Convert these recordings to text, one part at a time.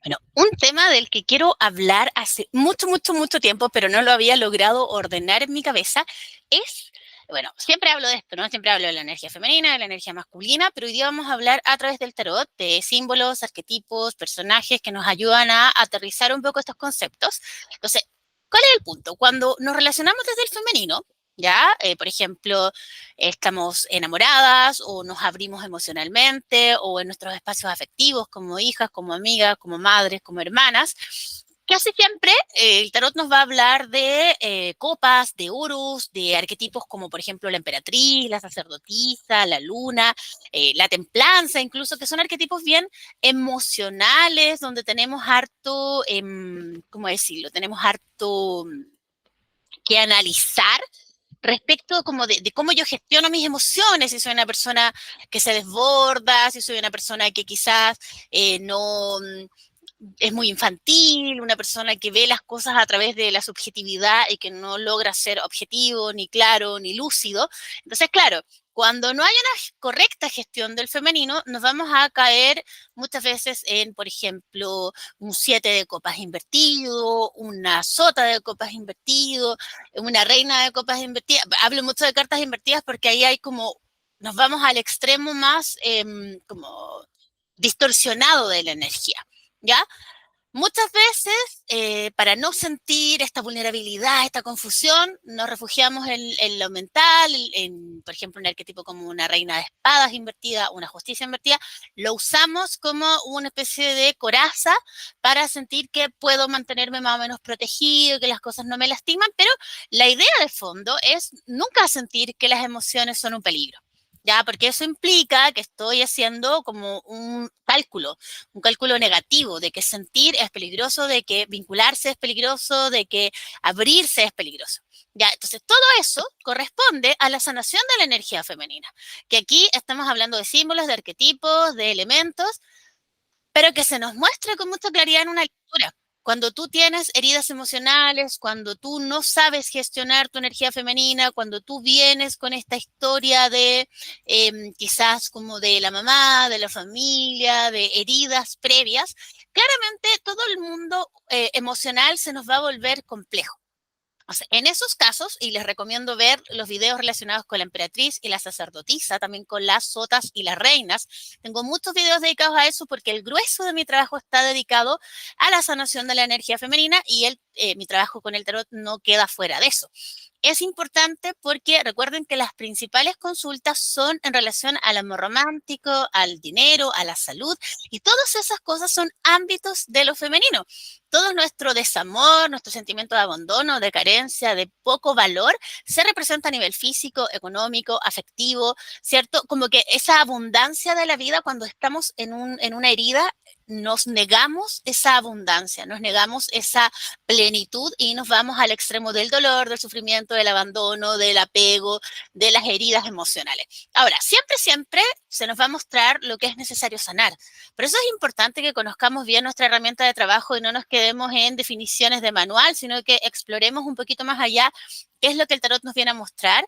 Bueno, un tema del que quiero hablar hace mucho, mucho, mucho tiempo, pero no lo había logrado ordenar en mi cabeza, es, bueno, siempre hablo de esto, ¿no? Siempre hablo de la energía femenina, de la energía masculina, pero hoy día vamos a hablar a través del tarot de símbolos, arquetipos, personajes que nos ayudan a aterrizar un poco estos conceptos. Entonces, ¿cuál es el punto? Cuando nos relacionamos desde el femenino, ¿ya? Por ejemplo, estamos enamoradas o nos abrimos emocionalmente o en nuestros espacios afectivos como hijas, como amigas, como madres, como hermanas. Casi siempre el tarot nos va a hablar de copas, de urus, de arquetipos como por ejemplo la emperatriz, la sacerdotisa, la luna, la templanza, incluso que son arquetipos bien emocionales, donde tenemos harto, ¿cómo decirlo? Tenemos harto que analizar respecto como de cómo yo gestiono mis emociones, si soy una persona que se desborda, si soy una persona que quizás no es muy infantil, una persona que ve las cosas a través de la subjetividad y que no logra ser objetivo, ni claro, ni lúcido. Entonces, claro, cuando no hay una correcta gestión del femenino, nos vamos a caer muchas veces en, por ejemplo, un 7 de copas invertido, una sota de copas invertido, una reina de copas invertidas. Hablo mucho de cartas invertidas porque ahí hay como, nos vamos al extremo más como distorsionado de la energía, ¿ya? Muchas veces, para no sentir esta vulnerabilidad, esta confusión, nos refugiamos en lo mental, por ejemplo, un arquetipo como una reina de espadas invertida, una justicia invertida, lo usamos como una especie de coraza para sentir que puedo mantenerme más o menos protegido, que las cosas no me lastiman, pero la idea de fondo es nunca sentir que las emociones son un peligro. ¿Ya? Porque eso implica que estoy haciendo como un cálculo negativo, de que sentir es peligroso, de que vincularse es peligroso, de que abrirse es peligroso. Ya, entonces todo eso corresponde a la sanación de la energía femenina, que aquí estamos hablando de símbolos, de arquetipos, de elementos, pero que se nos muestra con mucha claridad en una lectura. Cuando tú tienes heridas emocionales, cuando tú no sabes gestionar tu energía femenina, cuando tú vienes con esta historia de quizás como de la mamá, de la familia, de heridas previas, claramente todo el mundo emocional se nos va a volver complejo. O sea, en esos casos, y les recomiendo ver los videos relacionados con la emperatriz y la sacerdotisa, también con las sotas y las reinas. Tengo muchos videos dedicados a eso porque el grueso de mi trabajo está dedicado a la sanación de la energía femenina y mi trabajo con el tarot no queda fuera de eso. Es importante porque recuerden que las principales consultas son en relación al amor romántico, al dinero, a la salud, y todas esas cosas son ámbitos de lo femenino. Todo nuestro desamor, nuestro sentimiento de abandono, de carencia, de poco valor, se representa a nivel físico, económico, afectivo, ¿cierto? Como que esa abundancia de la vida cuando estamos en una herida, nos negamos esa abundancia, nos negamos esa plenitud y nos vamos al extremo del dolor, del sufrimiento, del abandono, del apego, de las heridas emocionales. Ahora, siempre, siempre se nos va a mostrar lo que es necesario sanar. Por eso es importante que conozcamos bien nuestra herramienta de trabajo y no nos quedemos en definiciones de manual, sino que exploremos un poquito más allá qué es lo que el tarot nos viene a mostrar.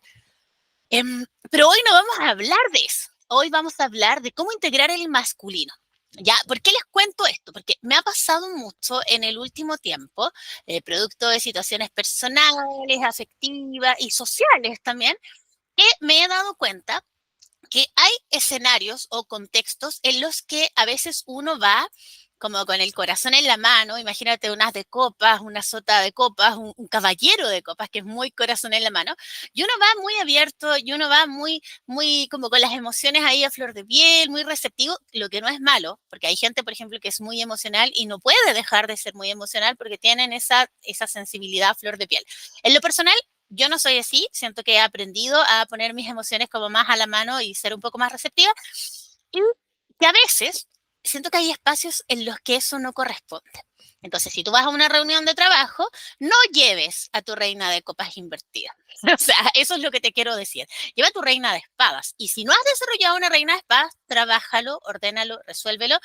Pero hoy no vamos a hablar de eso. Hoy vamos a hablar de cómo integrar el masculino. ¿Ya? ¿Por qué les cuento esto? Porque me ha pasado mucho en el último tiempo, producto de situaciones personales, afectivas y sociales también, que me he dado cuenta que hay escenarios o contextos en los que a veces uno va como con el corazón en la mano, imagínate unas de copas, una sota de copas, un caballero de copas que es muy corazón en la mano, y uno va muy abierto y uno va muy, muy como con las emociones ahí a flor de piel, muy receptivo, lo que no es malo, porque hay gente, por ejemplo, que es muy emocional y no puede dejar de ser muy emocional porque tienen esa sensibilidad a flor de piel. En lo personal, yo no soy así, siento que he aprendido a poner mis emociones como más a la mano y ser un poco más receptiva. Y que a veces siento que hay espacios en los que eso no corresponde. Entonces, si tú vas a una reunión de trabajo, no lleves a tu reina de copas invertida. O sea, eso es lo que te quiero decir. Lleva a tu reina de espadas. Y si no has desarrollado una reina de espadas, trabájalo, ordénalo, resuélvelo,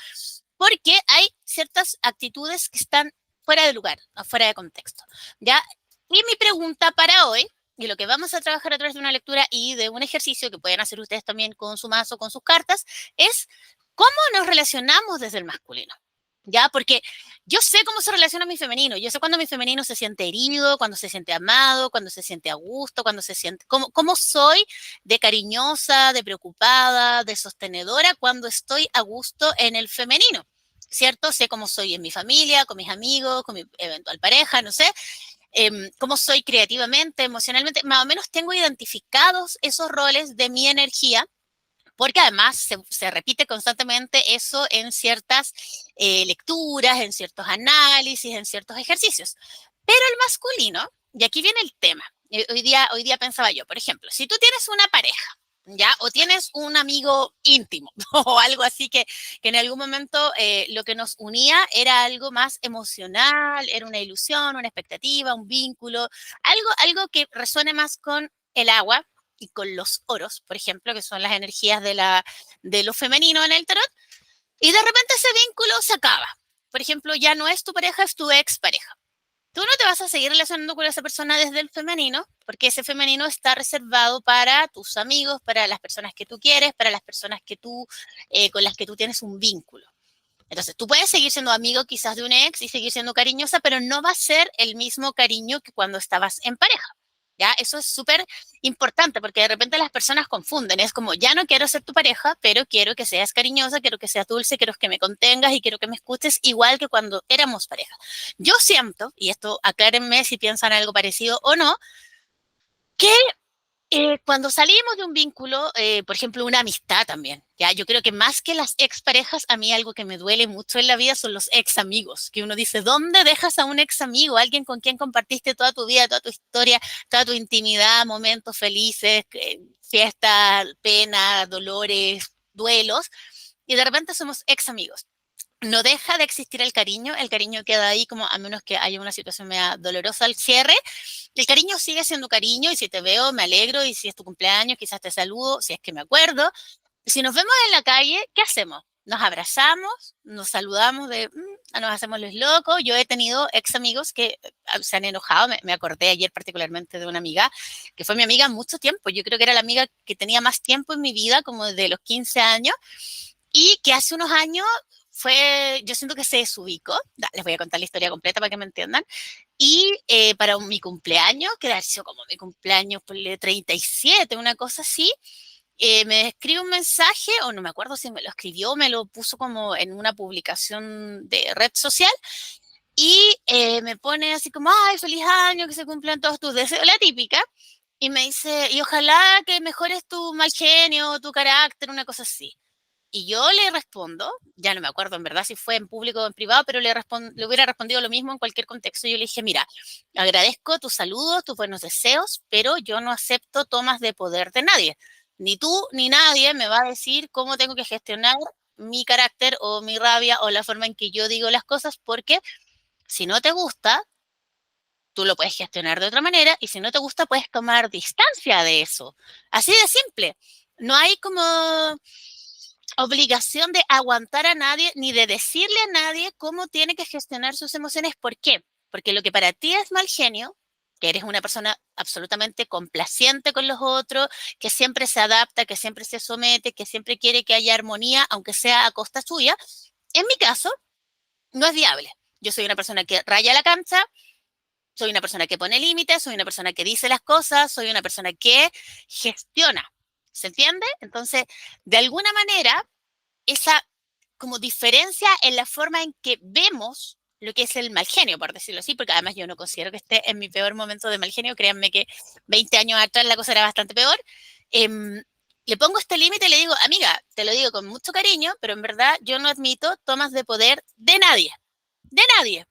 porque hay ciertas actitudes que están fuera de lugar, fuera de contexto. ¿Ya? Y mi pregunta para hoy, y lo que vamos a trabajar a través de una lectura y de un ejercicio que pueden hacer ustedes también con su mazo, con sus cartas, es cómo nos relacionamos desde el masculino. ¿ya? Porque yo sé cómo se relaciona mi femenino, yo sé cuando mi femenino se siente herido, cuando se siente amado, cuando se siente a gusto, cuando se siente, cómo soy de cariñosa, de preocupada, de sostenedora cuando estoy a gusto en el femenino, ¿cierto? Sé cómo soy en mi familia, con mis amigos, con mi eventual pareja, no sé, cómo soy creativamente, emocionalmente, más o menos tengo identificados esos roles de mi energía porque además se repite constantemente eso en ciertas lecturas, en ciertos análisis, en ciertos ejercicios. Pero el masculino, y aquí viene el tema, hoy día pensaba yo, por ejemplo, si tú tienes una pareja, ¿ya? O tienes un amigo íntimo o algo así que en algún momento lo que nos unía era algo más emocional, era una ilusión, una expectativa, un vínculo, algo que resuene más con el agua, y con los oros, por ejemplo, que son las energías de lo femenino en el tarot, y de repente ese vínculo se acaba. Por ejemplo, ya no es tu pareja, es tu expareja. Tú no te vas a seguir relacionando con esa persona desde el femenino, porque ese femenino está reservado para tus amigos, para las personas que tú quieres, para las personas que tú, con las que tú tienes un vínculo. Entonces, tú puedes seguir siendo amigo quizás de un ex y seguir siendo cariñosa, pero no va a ser el mismo cariño que cuando estabas en pareja. ¿Ya? Eso es súper importante porque de repente las personas confunden. Es como, ya no quiero ser tu pareja, pero quiero que seas cariñosa, quiero que seas dulce, quiero que me contengas y quiero que me escuches igual que cuando éramos pareja. Yo siento, y esto aclárenme si piensan algo parecido o no, que cuando salimos de un vínculo, por ejemplo, una amistad también, ¿ya? Yo creo que más que las exparejas, a mí algo que me duele mucho en la vida son los ex amigos, que uno dice, ¿dónde dejas a un ex amigo? Alguien con quien compartiste toda tu vida, toda tu historia, toda tu intimidad, momentos felices, fiestas, penas, dolores, duelos, y de repente somos ex amigos. No deja de existir el cariño queda ahí como a menos que haya una situación media dolorosa al cierre, el cariño sigue siendo cariño y si te veo me alegro y si es tu cumpleaños quizás te saludo, si es que me acuerdo. Si nos vemos en la calle, ¿qué hacemos? Nos abrazamos, nos saludamos nos hacemos los locos. Yo he tenido ex amigos que se han enojado, me acordé ayer particularmente de una amiga que fue mi amiga mucho tiempo. Yo creo que era la amiga que tenía más tiempo en mi vida, como desde los 15 años, y que hace unos años yo siento que se desubicó. Les voy a contar la historia completa para que me entiendan. Y para mi cumpleaños, que ha sido como mi cumpleaños por el 37, una cosa así, me escribe un mensaje, o no me acuerdo si me lo escribió, me lo puso como en una publicación de red social, y me pone así como, ay, feliz año, que se cumplan todos tus deseos, la típica, y me dice, y ojalá que mejores tu mal genio, tu carácter, una cosa así. Y yo le respondo, ya no me acuerdo en verdad si fue en público o en privado, pero le hubiera respondido lo mismo en cualquier contexto. Yo le dije, mira, agradezco tus saludos, tus buenos deseos, pero yo no acepto tomas de poder de nadie. Ni tú ni nadie me va a decir cómo tengo que gestionar mi carácter o mi rabia o la forma en que yo digo las cosas, porque si no te gusta, tú lo puedes gestionar de otra manera y si no te gusta, puedes tomar distancia de eso. Así de simple. No hay como obligación de aguantar a nadie ni de decirle a nadie cómo tiene que gestionar sus emociones. ¿Por qué? Porque lo que para ti es mal genio, que eres una persona absolutamente complaciente con los otros, que siempre se adapta, que siempre se somete, que siempre quiere que haya armonía, aunque sea a costa suya, en mi caso, no es viable. Yo soy una persona que raya la cancha, soy una persona que pone límites, soy una persona que dice las cosas, soy una persona que gestiona. ¿Se entiende? Entonces, de alguna manera, esa como diferencia en la forma en que vemos lo que es el mal genio, por decirlo así, porque además yo no considero que esté en mi peor momento de mal genio, créanme que 20 años atrás la cosa era bastante peor. Eh, Le pongo este límite y le digo, amiga, te lo digo con mucho cariño, pero en verdad yo no admito tomas de poder de nadie, de nadie.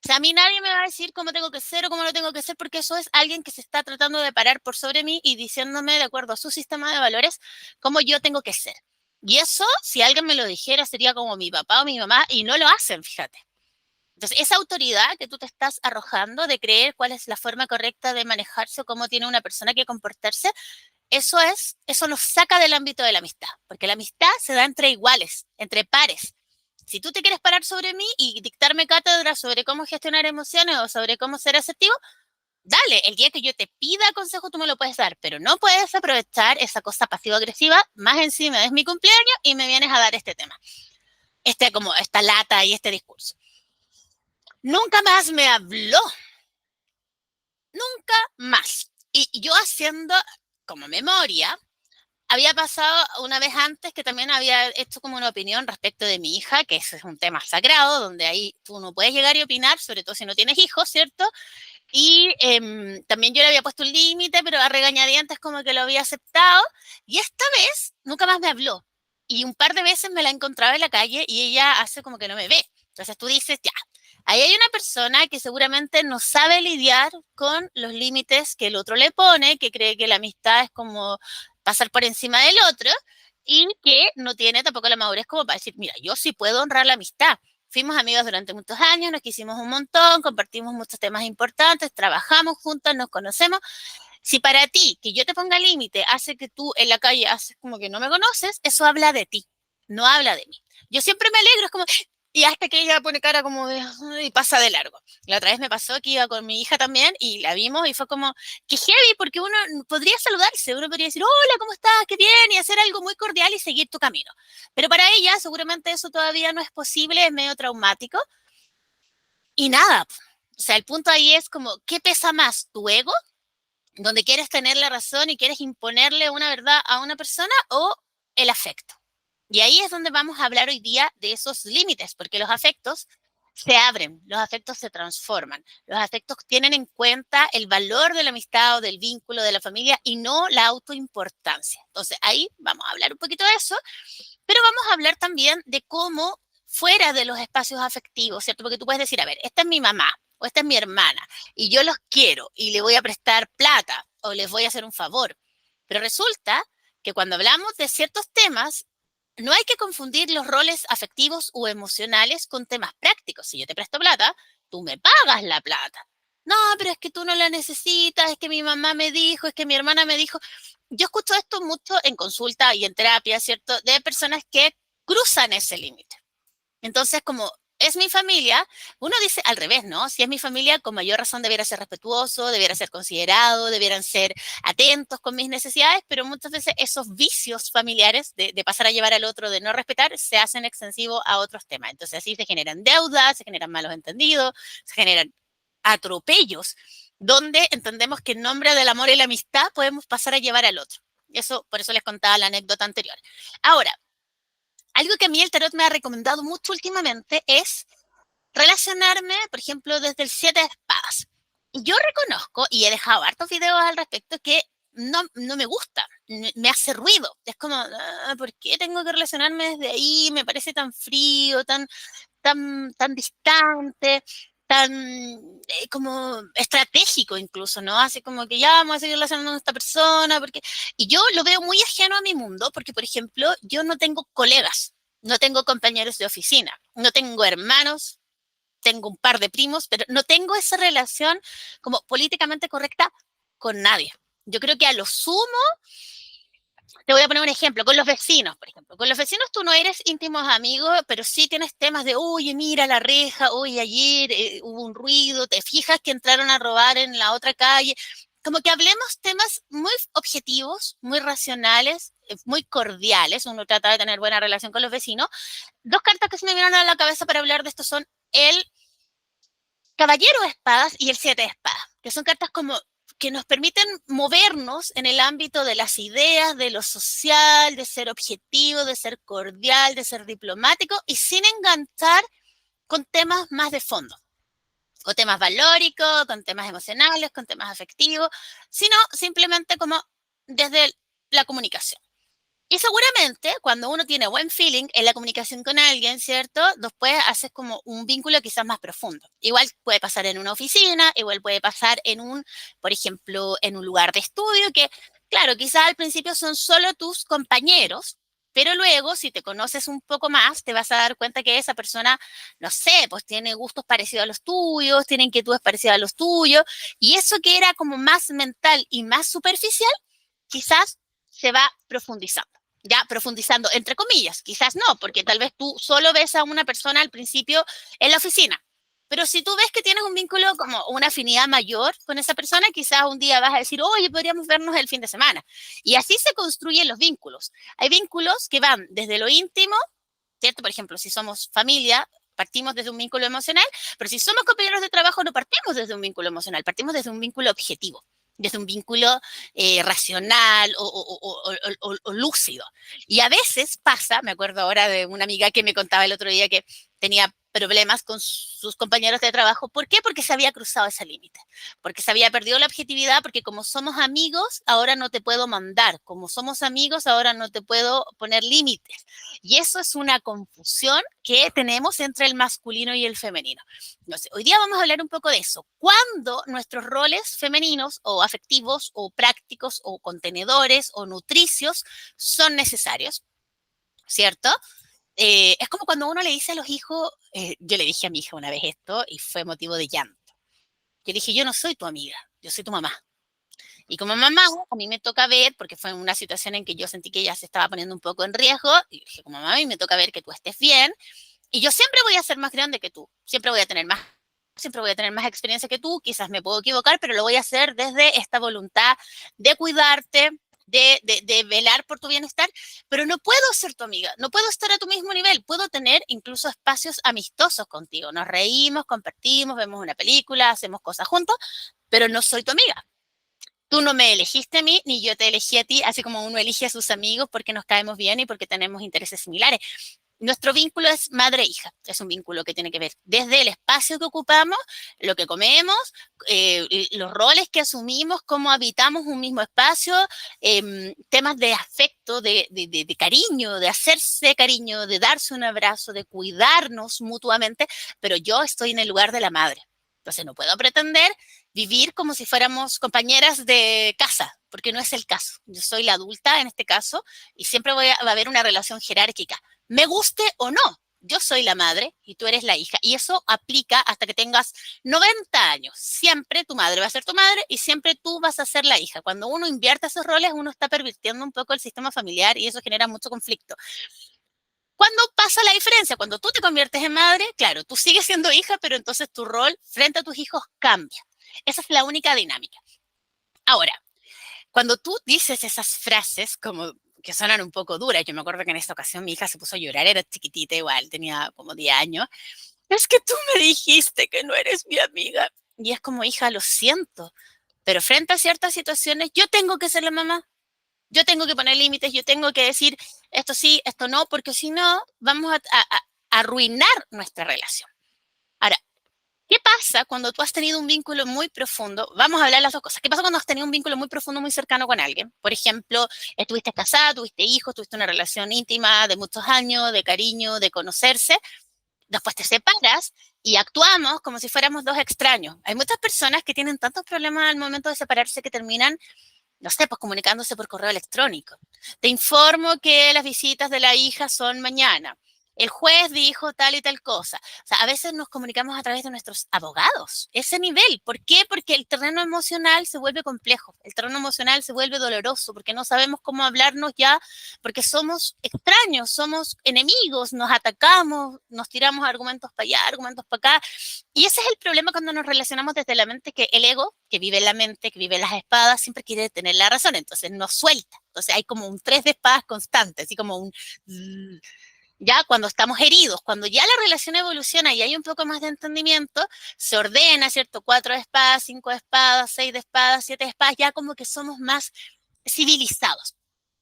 O sea, a mí nadie me va a decir cómo tengo que ser o cómo no tengo que ser, porque eso es alguien que se está tratando de parar por sobre mí y diciéndome, de acuerdo a su sistema de valores, cómo yo tengo que ser. Y eso, si alguien me lo dijera, sería como mi papá o mi mamá, y no lo hacen, fíjate. Entonces, esa autoridad que tú te estás arrojando de creer cuál es la forma correcta de manejarse o cómo tiene una persona que comportarse, eso nos saca del ámbito de la amistad, porque la amistad se da entre iguales, entre pares. Si tú te quieres parar sobre mí y dictarme cátedra sobre cómo gestionar emociones o sobre cómo ser asertivo, dale, el día que yo te pida consejo tú me lo puedes dar, pero no puedes aprovechar esa cosa pasivo-agresiva, más encima es mi cumpleaños y me vienes a dar este tema. como esta lata y este discurso. Nunca más me habló, nunca más. Y yo haciendo como memoria, había pasado una vez antes que también había hecho como una opinión respecto de mi hija, que ese es un tema sagrado, donde ahí tú no puedes llegar y opinar, sobre todo si no tienes hijos, ¿cierto? Y también yo le había puesto un límite, pero a regañadientes como que lo había aceptado. Y esta vez nunca más me habló. Y un par de veces me la encontraba en la calle y ella hace como que no me ve. Entonces tú dices, ya, ahí hay una persona que seguramente no sabe lidiar con los límites que el otro le pone, que cree que la amistad es como pasar por encima del otro y que no tiene tampoco la madurez como para decir, mira, yo sí puedo honrar la amistad. Fuimos amigas durante muchos años, nos quisimos un montón, compartimos muchos temas importantes, trabajamos juntas, nos conocemos. Si para ti que yo te ponga límite hace que tú en la calle haces como que no me conoces, eso habla de ti, no habla de mí. Yo siempre me alegro, es como, y hasta que ella pone cara como de, y pasa de largo. La otra vez me pasó que iba con mi hija también y la vimos y fue como, que heavy, porque uno podría saludarse, uno podría decir, hola, ¿cómo estás? Qué bien, y hacer algo muy cordial y seguir tu camino. Pero para ella seguramente eso todavía no es posible, es medio traumático. Y nada, o sea, el punto ahí es como, ¿qué pesa más? ¿Tu ego, donde quieres tener la razón y quieres imponerle una verdad a una persona o el afecto? Y ahí es donde vamos a hablar hoy día de esos límites, porque los afectos se abren, los afectos se transforman, los afectos tienen en cuenta el valor de la amistad o del vínculo de la familia y no la autoimportancia. Entonces ahí vamos a hablar un poquito de eso, pero vamos a hablar también de cómo fuera de los espacios afectivos, ¿cierto? Porque tú puedes decir, a ver, esta es mi mamá o esta es mi hermana y yo los quiero y le voy a prestar plata o les voy a hacer un favor. Pero resulta que cuando hablamos de ciertos temas, no hay que confundir los roles afectivos o emocionales con temas prácticos. Si yo te presto plata, tú me pagas la plata. No, pero es que tú no la necesitas, es que mi mamá me dijo, es que mi hermana me dijo. Yo escucho esto mucho en consulta y en terapia, ¿cierto? De personas que cruzan ese límite. Entonces, como es mi familia, uno dice al revés, ¿no? Si es mi familia, con mayor razón debiera ser respetuoso, debiera ser considerado, debieran ser atentos con mis necesidades, pero muchas veces esos vicios familiares de pasar a llevar al otro, de no respetar, se hacen extensivos a otros temas. Entonces así se generan deudas, se generan malos entendidos, se generan atropellos, donde entendemos que en nombre del amor y la amistad podemos pasar a llevar al otro. Eso, por eso les contaba la anécdota anterior. Ahora, algo que a mí el tarot me ha recomendado mucho últimamente es relacionarme, por ejemplo, desde el 7 de espadas. Yo reconozco, y he dejado hartos videos al respecto, que no me gusta, me hace ruido. Es como, ¿por qué tengo que relacionarme desde ahí? Me parece tan frío, tan distante, tan como estratégico incluso, ¿no? Así como que ya vamos a seguir relacionando con esta persona, porque... Y yo lo veo muy ajeno a mi mundo, porque, por ejemplo, yo no tengo colegas, no tengo compañeros de oficina, no tengo hermanos, tengo un par de primos, pero no tengo esa relación como políticamente correcta con nadie. Yo creo que a lo sumo te voy a poner un ejemplo, con los vecinos, por ejemplo. Con los vecinos tú no eres íntimos amigos, pero sí tienes temas de, oye, mira la reja, oye, ayer hubo un ruido, te fijas que entraron a robar en la otra calle. Como que hablemos temas muy objetivos, muy racionales, muy cordiales. Uno trata de tener buena relación con los vecinos. Dos cartas que se me vinieron a la cabeza para hablar de esto son el Caballero de Espadas y el Siete de Espadas, que son cartas como que nos permiten movernos en el ámbito de las ideas, de lo social, de ser objetivo, de ser cordial, de ser diplomático y sin enganchar con temas más de fondo, con temas valóricos, con temas emocionales, con temas afectivos, sino simplemente como desde la comunicación. Y seguramente cuando uno tiene buen feeling en la comunicación con alguien, ¿cierto? Después haces como un vínculo quizás más profundo. Igual puede pasar en una oficina, igual puede pasar en por ejemplo, en un lugar de estudio que, claro, quizás al principio son solo tus compañeros, pero luego, si te conoces un poco más, te vas a dar cuenta que esa persona, no sé, pues tiene gustos parecidos a los tuyos, tiene inquietudes parecidas a los tuyos, y eso que era como más mental y más superficial, quizás se va profundizando. Ya profundizando, entre comillas, quizás no, porque tal vez tú solo ves a una persona al principio en la oficina, pero si tú ves que tienes un vínculo como una afinidad mayor con esa persona, quizás un día vas a decir, oye, podríamos vernos el fin de semana. Y así se construyen los vínculos. Hay vínculos que van desde lo íntimo ¿cierto? Por ejemplo, si somos familia, partimos desde un vínculo emocional, pero si somos compañeros de trabajo no partimos desde un vínculo emocional, partimos desde un vínculo objetivo, desde un vínculo racional o lúcido. Y a veces pasa, me acuerdo ahora de una amiga que me contaba el otro día que tenía problemas con sus compañeros de trabajo. ¿Por qué? Porque se había cruzado ese límite, porque se había perdido la objetividad, porque como somos amigos, ahora no te puedo mandar, como somos amigos, ahora no te puedo poner límites. Y eso es una confusión que tenemos entre el masculino y el femenino. No sé, hoy día vamos a hablar un poco de eso. Cuando nuestros roles femeninos o afectivos o prácticos o contenedores o nutricios son necesarios, ¿cierto? Es como cuando uno le dice a los hijos, yo le dije a mi hija una vez esto y fue motivo de llanto. Yo dije, yo no soy tu amiga, yo soy tu mamá. Y como mamá, a mí me toca ver, porque fue una situación en que yo sentí que ella se estaba poniendo un poco en riesgo, y dije, como mamá, a mí me toca ver que tú estés bien, y yo siempre voy a ser más grande que tú, siempre voy a tener más experiencia que tú, quizás me puedo equivocar, pero lo voy a hacer desde esta voluntad de cuidarte, de velar por tu bienestar, pero no puedo ser tu amiga, no puedo estar a tu mismo nivel, puedo tener incluso espacios amistosos contigo, nos reímos, compartimos, vemos una película, hacemos cosas juntos, pero no soy tu amiga. Tú no me elegiste a mí, ni yo te elegí a ti, así como uno elige a sus amigos porque nos caemos bien y porque tenemos intereses similares. Nuestro vínculo es madre-hija, es un vínculo que tiene que ver desde el espacio que ocupamos, lo que comemos, los roles que asumimos, cómo habitamos un mismo espacio, temas de afecto, de cariño, de hacerse cariño, de darse un abrazo, de cuidarnos mutuamente, pero yo estoy en el lugar de la madre. Entonces no puedo pretender vivir como si fuéramos compañeras de casa, porque no es el caso. Yo soy la adulta en este caso y siempre va a haber una relación jerárquica me guste o no. Yo soy la madre y tú eres la hija. Y eso aplica hasta que tengas 90 años. Siempre tu madre va a ser tu madre y siempre tú vas a ser la hija. Cuando uno invierte esos roles, uno está pervirtiendo un poco el sistema familiar y eso genera mucho conflicto. ¿Cuándo pasa la diferencia? Cuando tú te conviertes en madre, claro, tú sigues siendo hija, pero entonces tu rol frente a tus hijos cambia. Esa es la única dinámica. Ahora, cuando tú dices esas frases como que sonan un poco duras, yo me acuerdo que en esta ocasión mi hija se puso a llorar, era chiquitita igual, tenía como 10 años, es que tú me dijiste que no eres mi amiga. Y es como, hija, lo siento, pero frente a ciertas situaciones yo tengo que ser la mamá, yo tengo que poner límites, yo tengo que decir esto sí, esto no, porque si no vamos a arruinar nuestra relación. Ahora, ¿qué pasa cuando tú has tenido un vínculo muy profundo? Vamos a hablar las dos cosas. ¿Qué pasa cuando has tenido un vínculo muy profundo, muy cercano con alguien? Por ejemplo, estuviste casada, tuviste hijos, tuviste una relación íntima de muchos años, de cariño, de conocerse. Después te separas y actuamos como si fuéramos dos extraños. Hay muchas personas que tienen tantos problemas al momento de separarse que terminan no sé, pues comunicándose por correo electrónico. Te informo que las visitas de la hija son mañana. El juez dijo tal y tal cosa. O sea, a veces nos comunicamos a través de nuestros abogados. Ese nivel. ¿Por qué? Porque el terreno emocional se vuelve complejo. El terreno emocional se vuelve doloroso porque no sabemos cómo hablarnos ya, porque somos extraños, somos enemigos, nos atacamos, nos tiramos argumentos para allá, argumentos para acá. Y ese es el problema cuando nos relacionamos desde la mente, que el ego, que vive en la mente, que vive en las espadas, siempre quiere tener la razón, entonces nos suelta. Entonces hay como un tres de espadas constante, así como un... Ya cuando estamos heridos, cuando ya la relación evoluciona y hay un poco más de entendimiento, se ordena, ¿cierto? 4 de espadas, 5 de espadas, 6 de espadas, 7 de espadas, ya como que somos más civilizados.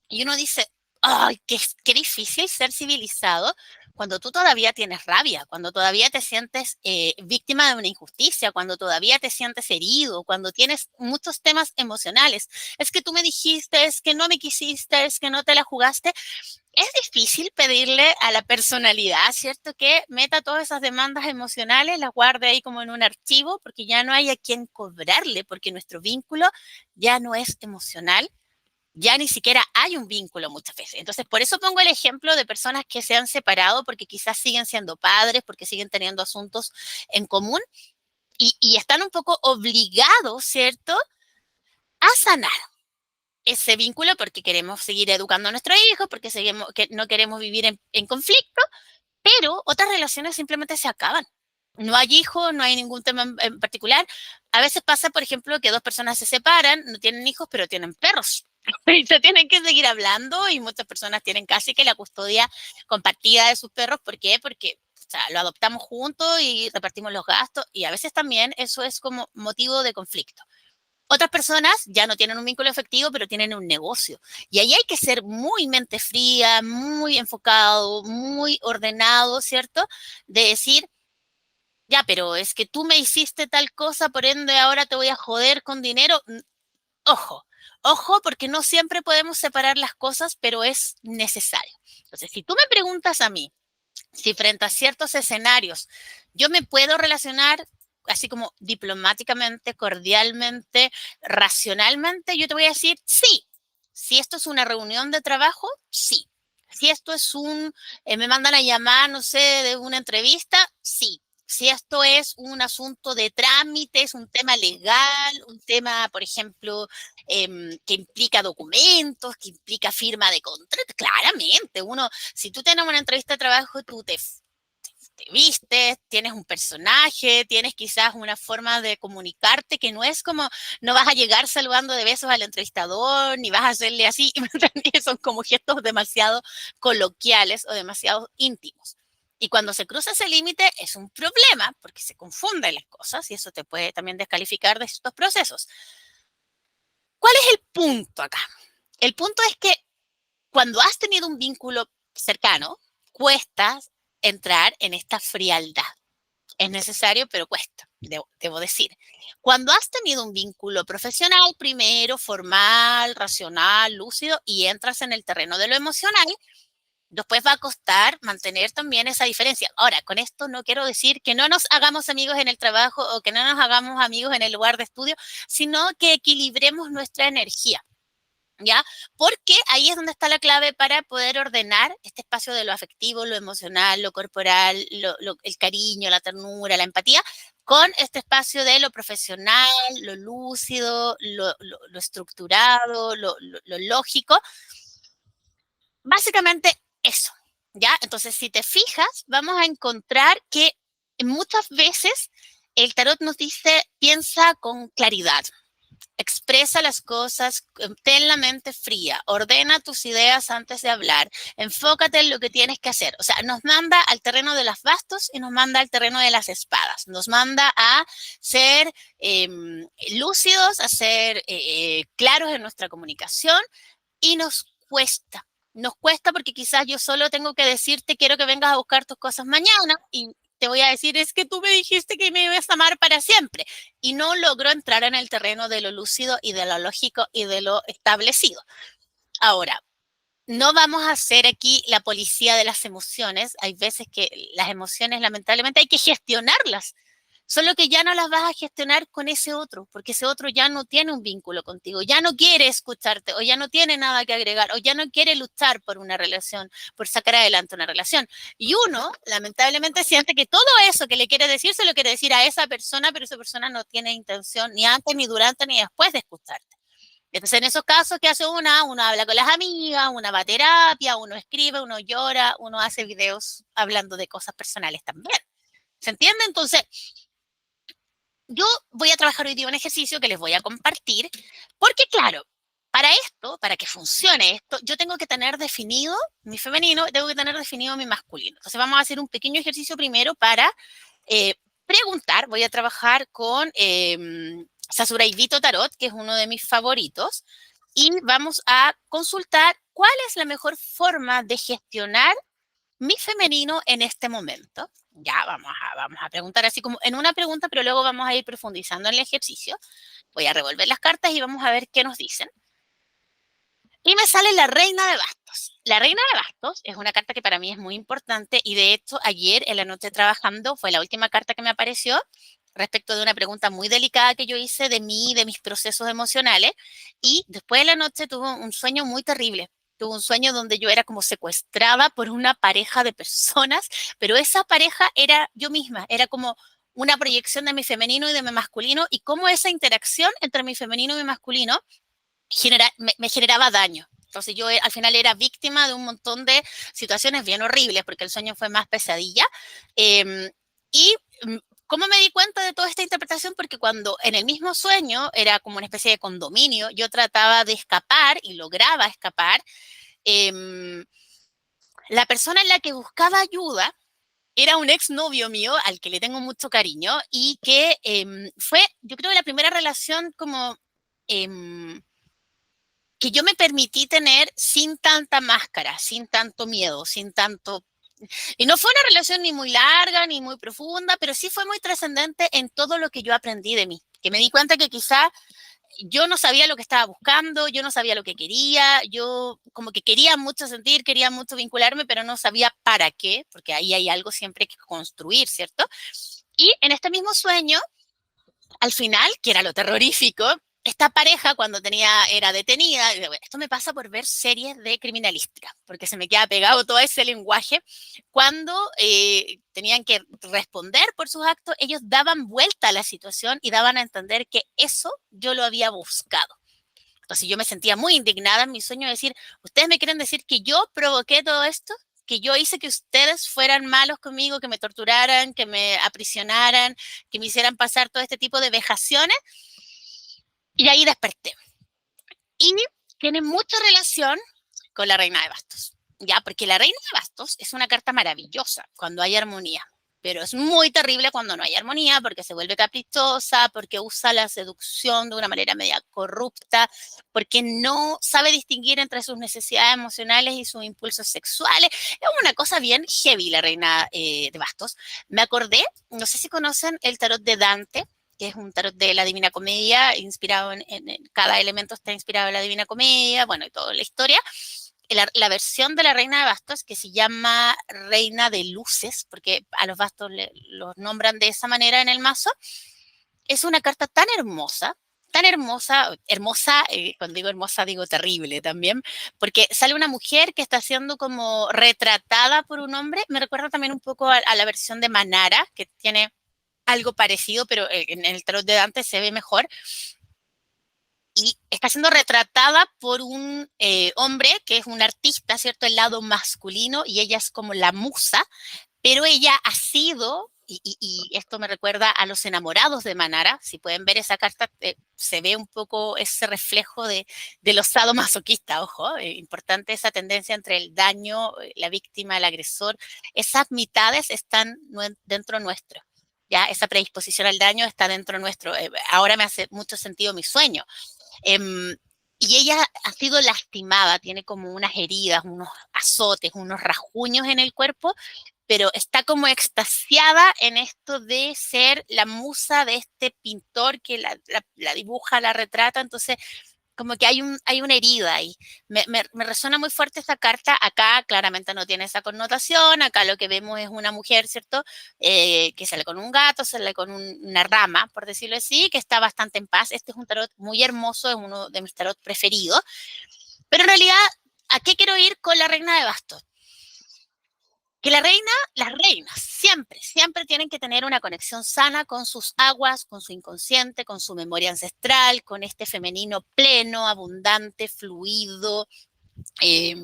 Y uno dice, ay, qué difícil ser civilizado cuando tú todavía tienes rabia, cuando todavía te sientes víctima de una injusticia, cuando todavía te sientes herido, cuando tienes muchos temas emocionales. Es que tú me dijiste, es que no me quisiste, es que no te la jugaste. Es difícil pedirle a la personalidad, ¿cierto? Que meta todas esas demandas emocionales, las guarde ahí como en un archivo, porque ya no hay a quien cobrarle, porque nuestro vínculo ya no es emocional, ya ni siquiera hay un vínculo muchas veces. Entonces, por eso pongo el ejemplo de personas que se han separado porque quizás siguen siendo padres, porque siguen teniendo asuntos en común y están un poco obligados, ¿cierto?, a sanar ese vínculo porque queremos seguir educando a nuestros hijos, porque seguimos, que no queremos vivir en conflicto, pero otras relaciones simplemente se acaban. No hay hijos, no hay ningún tema en particular. A veces pasa, por ejemplo, que dos personas se separan, no tienen hijos, pero tienen perros. Y se tienen que seguir hablando y muchas personas tienen casi que la custodia compartida de sus perros. ¿Por qué? Porque o sea, lo adoptamos juntos y repartimos los gastos y a veces también eso es como motivo de conflicto. Otras personas ya no tienen un vínculo efectivo, pero tienen un negocio. Y ahí hay que ser muy mente fría, muy enfocado, muy ordenado, ¿cierto? De decir, ya, pero es que tú me hiciste tal cosa, por ende ahora te voy a joder con dinero. Ojo, ojo, porque no siempre podemos separar las cosas, pero es necesario. Entonces, si tú me preguntas a mí, si frente a ciertos escenarios yo me puedo relacionar así como diplomáticamente, cordialmente, racionalmente, yo te voy a decir sí. Si esto es una reunión de trabajo, sí. Si esto es me mandan a llamar, no sé, de una entrevista, sí. Si esto es un asunto de trámites, un tema legal, un tema, por ejemplo, que implica documentos, que implica firma de contrato, claramente, si tú tienes una entrevista de trabajo, te vistes, tienes un personaje, tienes quizás una forma de comunicarte que no es como, no vas a llegar saludando de besos al entrevistador, ni vas a hacerle así, son como gestos demasiado coloquiales o demasiado íntimos. Y cuando se cruza ese límite es un problema porque se confunden las cosas y eso te puede también descalificar de estos procesos. ¿Cuál es el punto acá? El punto es que cuando has tenido un vínculo cercano, cuesta entrar en esta frialdad. Es necesario, pero cuesta, debo decir. Cuando has tenido un vínculo profesional, primero, formal, racional, lúcido, y entras en el terreno de lo emocional, después va a costar mantener también esa diferencia. Ahora, con esto no quiero decir que no nos hagamos amigos en el trabajo o que no nos hagamos amigos en el lugar de estudio, sino que equilibremos nuestra energía. ¿Ya? Porque ahí es donde está la clave para poder ordenar este espacio de lo afectivo, lo emocional, lo corporal, el cariño, la ternura, la empatía, con este espacio de lo profesional, lo lúcido, lo estructurado, lo lógico. Básicamente eso, ¿ya? Entonces, si te fijas, vamos a encontrar que muchas veces el tarot nos dice, piensa con claridad, expresa las cosas, ten la mente fría, ordena tus ideas antes de hablar, enfócate en lo que tienes que hacer. O sea, nos manda al terreno de las bastos y nos manda al terreno de las espadas. Nos manda a ser lúcidos, a ser claros en nuestra comunicación y nos cuesta. Nos cuesta porque quizás yo solo tengo que decirte, quiero que vengas a buscar tus cosas mañana y te voy a decir, es que tú me dijiste que me ibas a amar para siempre. Y no logro entrar en el terreno de lo lúcido y de lo lógico y de lo establecido. Ahora, no vamos a ser aquí la policía de las emociones. Hay veces que las emociones, lamentablemente, hay que gestionarlas. Solo que ya no las vas a gestionar con ese otro, porque ese otro ya no tiene un vínculo contigo, ya no quiere escucharte, o ya no tiene nada que agregar, o ya no quiere luchar por una relación, por sacar adelante una relación. Y uno, lamentablemente, siente que todo eso que le quiere decir, se lo quiere decir a esa persona, pero esa persona no tiene intención ni antes, ni durante, ni después de escucharte. Entonces, en esos casos, ¿qué hace una? Uno habla con las amigas, uno va a terapia, uno escribe, uno llora, uno hace videos hablando de cosas personales también. ¿Se entiende? Entonces, yo voy a trabajar hoy día un ejercicio que les voy a compartir, porque claro, para esto, para que funcione esto, yo tengo que tener definido mi femenino, tengo que tener definido mi masculino. Entonces vamos a hacer un pequeño ejercicio primero para preguntar, voy a trabajar con Sasuraibito Tarot, que es uno de mis favoritos, y vamos a consultar cuál es la mejor forma de gestionar mi femenino en este momento. Ya vamos a preguntar así como en una pregunta, pero luego vamos a ir profundizando en el ejercicio. Voy a revolver las cartas y vamos a ver qué nos dicen. Y me sale la reina de bastos. La reina de bastos es una carta que para mí es muy importante y de hecho ayer en la noche trabajando fue la última carta que me apareció respecto de una pregunta muy delicada que yo hice de mí, de mis procesos emocionales y después de la noche tuve un sueño muy terrible. Tuve un sueño donde yo era como secuestrada por una pareja de personas, pero esa pareja era yo misma, era como una proyección de mi femenino y de mi masculino y cómo esa interacción entre mi femenino y mi masculino me generaba daño. Entonces yo al final era víctima de un montón de situaciones bien horribles porque el sueño fue más pesadilla. Y ¿Cómo me di cuenta de toda esta interpretación? Porque cuando en el mismo sueño era como una especie de condominio, yo trataba de escapar y lograba escapar. em, la persona en la que buscaba ayuda era un exnovio mío al que le tengo mucho cariño y que fue, yo creo, la primera relación como que yo me permití tener sin tanta máscara, sin tanto miedo, sin tanto... Y no fue una relación ni muy larga ni muy profunda, pero sí fue muy trascendente en todo lo que yo aprendí de mí. Que me di cuenta que quizá yo no sabía lo que estaba buscando, yo no sabía lo que quería, yo como que quería mucho sentir, quería mucho vincularme, pero no sabía para qué, porque ahí hay algo siempre que construir, ¿cierto? Y en este mismo sueño, al final, que era lo terrorífico, esta pareja cuando era detenida, esto me pasa por ver series de criminalística, porque se me queda pegado todo ese lenguaje, cuando tenían que responder por sus actos, ellos daban vuelta a la situación y daban a entender que eso yo lo había buscado. Entonces yo me sentía muy indignada en mi sueño de decir, ¿ustedes me quieren decir que yo provoqué todo esto? Que yo hice que ustedes fueran malos conmigo, que me torturaran, que me aprisionaran, que me hicieran pasar todo este tipo de vejaciones. Y ahí desperté. Y tiene mucha relación con la reina de bastos, ¿ya? Porque la reina de bastos es una carta maravillosa cuando hay armonía, pero es muy terrible cuando no hay armonía porque se vuelve caprichosa, porque usa la seducción de una manera media corrupta, porque no sabe distinguir entre sus necesidades emocionales y sus impulsos sexuales. Es una cosa bien heavy la reina de bastos. Me acordé, no sé si conocen el tarot de Dante, que es un tarot de la Divina Comedia, inspirado en cada elemento está inspirado en la Divina Comedia, bueno, y toda la historia. La versión de la Reina de Bastos, que se llama Reina de Luces, porque a los bastos los nombran de esa manera en el mazo, es una carta tan hermosa, hermosa, cuando digo hermosa digo terrible también, porque sale una mujer que está siendo como retratada por un hombre, me recuerda también un poco a la versión de Manara, que tiene algo parecido, pero en el tarot de Dante se ve mejor. Y está siendo retratada por un hombre que es un artista, ¿cierto? El lado masculino y ella es como la musa, pero ella ha sido, y esto me recuerda a los enamorados de Manara, si pueden ver esa carta, se ve un poco ese reflejo de los sadomasoquistas, ojo, importante esa tendencia entre el daño, la víctima, el agresor, esas mitades están dentro nuestro. Ya, esa predisposición al daño está dentro nuestro. Ahora me hace mucho sentido mi sueño. Y ella ha sido lastimada, tiene como unas heridas, unos azotes, unos rasguños en el cuerpo, pero está como extasiada en esto de ser la musa de este pintor que la dibuja, la retrata, entonces como que hay una herida ahí. Me resuena muy fuerte esta carta. Acá claramente no tiene esa connotación. Acá lo que vemos es una mujer, ¿cierto? Que sale con un gato, sale con una rama, por decirlo así, que está bastante en paz. Este es un tarot muy hermoso, es uno de mis tarot preferidos. Pero en realidad, ¿a qué quiero ir con la reina de bastos? Que las reinas, siempre, siempre tienen que tener una conexión sana con sus aguas, con su inconsciente, con su memoria ancestral, con este femenino pleno, abundante, fluido, eh,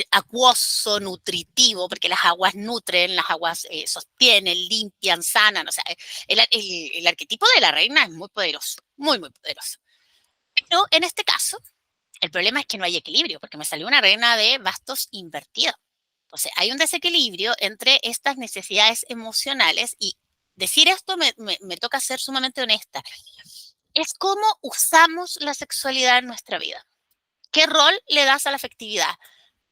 acuoso, nutritivo, porque las aguas nutren, las aguas sostienen, limpian, sanan. O sea, el arquetipo de la reina es muy poderoso, muy, muy poderoso. Pero en este caso, el problema es que no hay equilibrio, porque me salió una reina de bastos invertida. Entonces, hay un desequilibrio entre estas necesidades emocionales y decir esto me toca ser sumamente honesta. Es cómo usamos la sexualidad en nuestra vida. ¿Qué rol le das a la afectividad?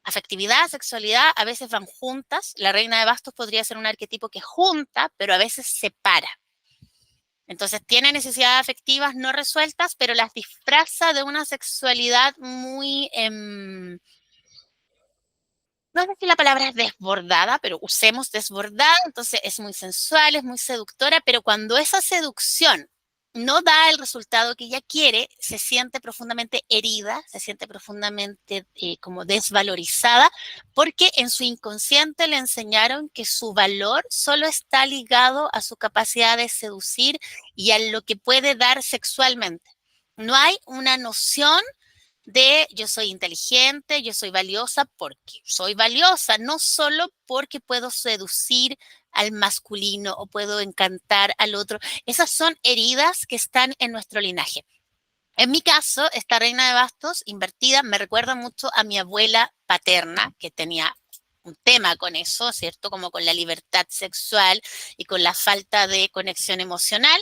Afectividad, sexualidad a veces van juntas. La reina de bastos podría ser un arquetipo que junta, pero a veces separa. Entonces tiene necesidades afectivas no resueltas, pero las disfraza de una sexualidad muy no sé si la palabra es desbordada, pero usemos desbordada, entonces es muy sensual, es muy seductora, pero cuando esa seducción no da el resultado que ella quiere, se siente profundamente herida, se siente profundamente como desvalorizada, porque en su inconsciente le enseñaron que su valor solo está ligado a su capacidad de seducir y a lo que puede dar sexualmente. No hay una noción de yo soy inteligente, yo soy valiosa porque soy valiosa, no solo porque puedo seducir al masculino o puedo encantar al otro. Esas son heridas que están en nuestro linaje. En mi caso, esta reina de bastos invertida me recuerda mucho a mi abuela paterna, que tenía un tema con eso, ¿cierto? Como con la libertad sexual y con la falta de conexión emocional.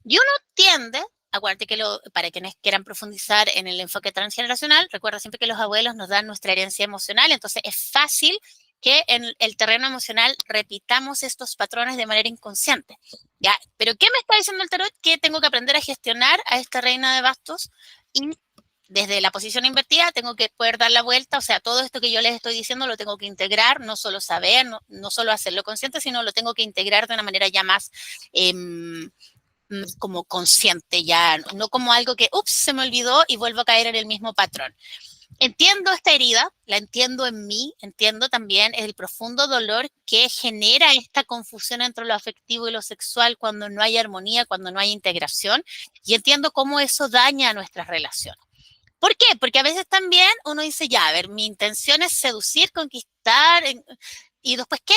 Y uno tiende, acuérdate que para quienes quieran profundizar en el enfoque transgeneracional, recuerda siempre que los abuelos nos dan nuestra herencia emocional, entonces es fácil que en el terreno emocional repitamos estos patrones de manera inconsciente. ¿Ya? Pero ¿qué me está diciendo el tarot? Que tengo que aprender a gestionar a esta reina de bastos y desde la posición invertida tengo que poder dar la vuelta, o sea, todo esto que yo les estoy diciendo lo tengo que integrar, no solo saber, no solo hacerlo consciente, sino lo tengo que integrar de una manera ya más como consciente, ya no como algo que, ups, se me olvidó y vuelvo a caer en el mismo patrón. Entiendo esta herida, la entiendo en mí, entiendo también el profundo dolor que genera esta confusión entre lo afectivo y lo sexual cuando no hay armonía, cuando no hay integración, y entiendo cómo eso daña a nuestras relaciones. ¿Por qué? Porque a veces también uno dice, ya, a ver, mi intención es seducir, conquistar, y después, ¿qué?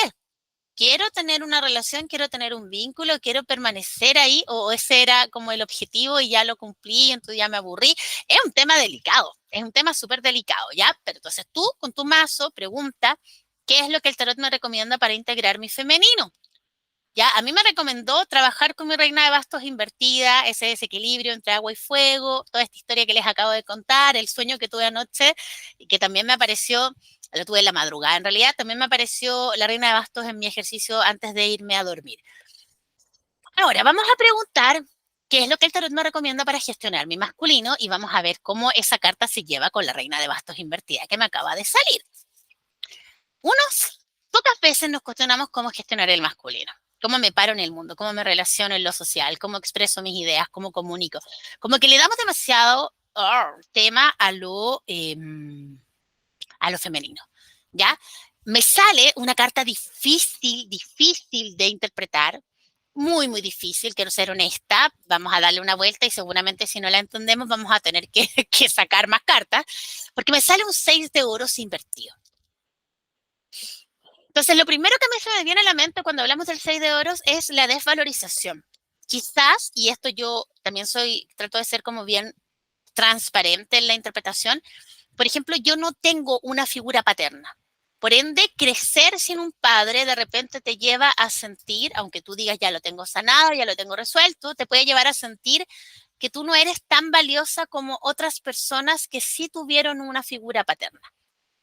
Quiero tener una relación, quiero tener un vínculo, quiero permanecer ahí, o ese era como el objetivo y ya lo cumplí, entonces ya me aburrí. Es un tema delicado, es un tema súper delicado, ¿ya? Pero entonces tú, con tu mazo, pregunta, ¿qué es lo que el tarot me recomienda para integrar mi femenino? Ya, a mí me recomendó trabajar con mi reina de bastos invertida, ese desequilibrio entre agua y fuego, toda esta historia que les acabo de contar, el sueño que tuve anoche y que también me apareció, lo tuve en la madrugada en realidad, también me apareció la reina de bastos en mi ejercicio antes de irme a dormir. Ahora, vamos a preguntar qué es lo que el tarot me recomienda para gestionar mi masculino y vamos a ver cómo esa carta se lleva con la reina de bastos invertida que me acaba de salir. Pocas veces nos cuestionamos cómo gestionar el masculino, cómo me paro en el mundo, cómo me relaciono en lo social, cómo expreso mis ideas, cómo comunico. Como que le damos demasiado tema a lo femenino, ¿ya? Me sale una carta difícil de interpretar, muy, muy difícil, quiero ser honesta, vamos a darle una vuelta y seguramente si no la entendemos vamos a tener que, que sacar más cartas, porque me sale un 6 de oros invertido. Entonces, lo primero que se me viene a la mente cuando hablamos del 6 de oros es la desvalorización. Quizás, y esto yo también trato de ser como bien transparente en la interpretación, por ejemplo, yo no tengo una figura paterna. Por ende, crecer sin un padre de repente te lleva a sentir, aunque tú digas ya lo tengo sanado, ya lo tengo resuelto, te puede llevar a sentir que tú no eres tan valiosa como otras personas que sí tuvieron una figura paterna.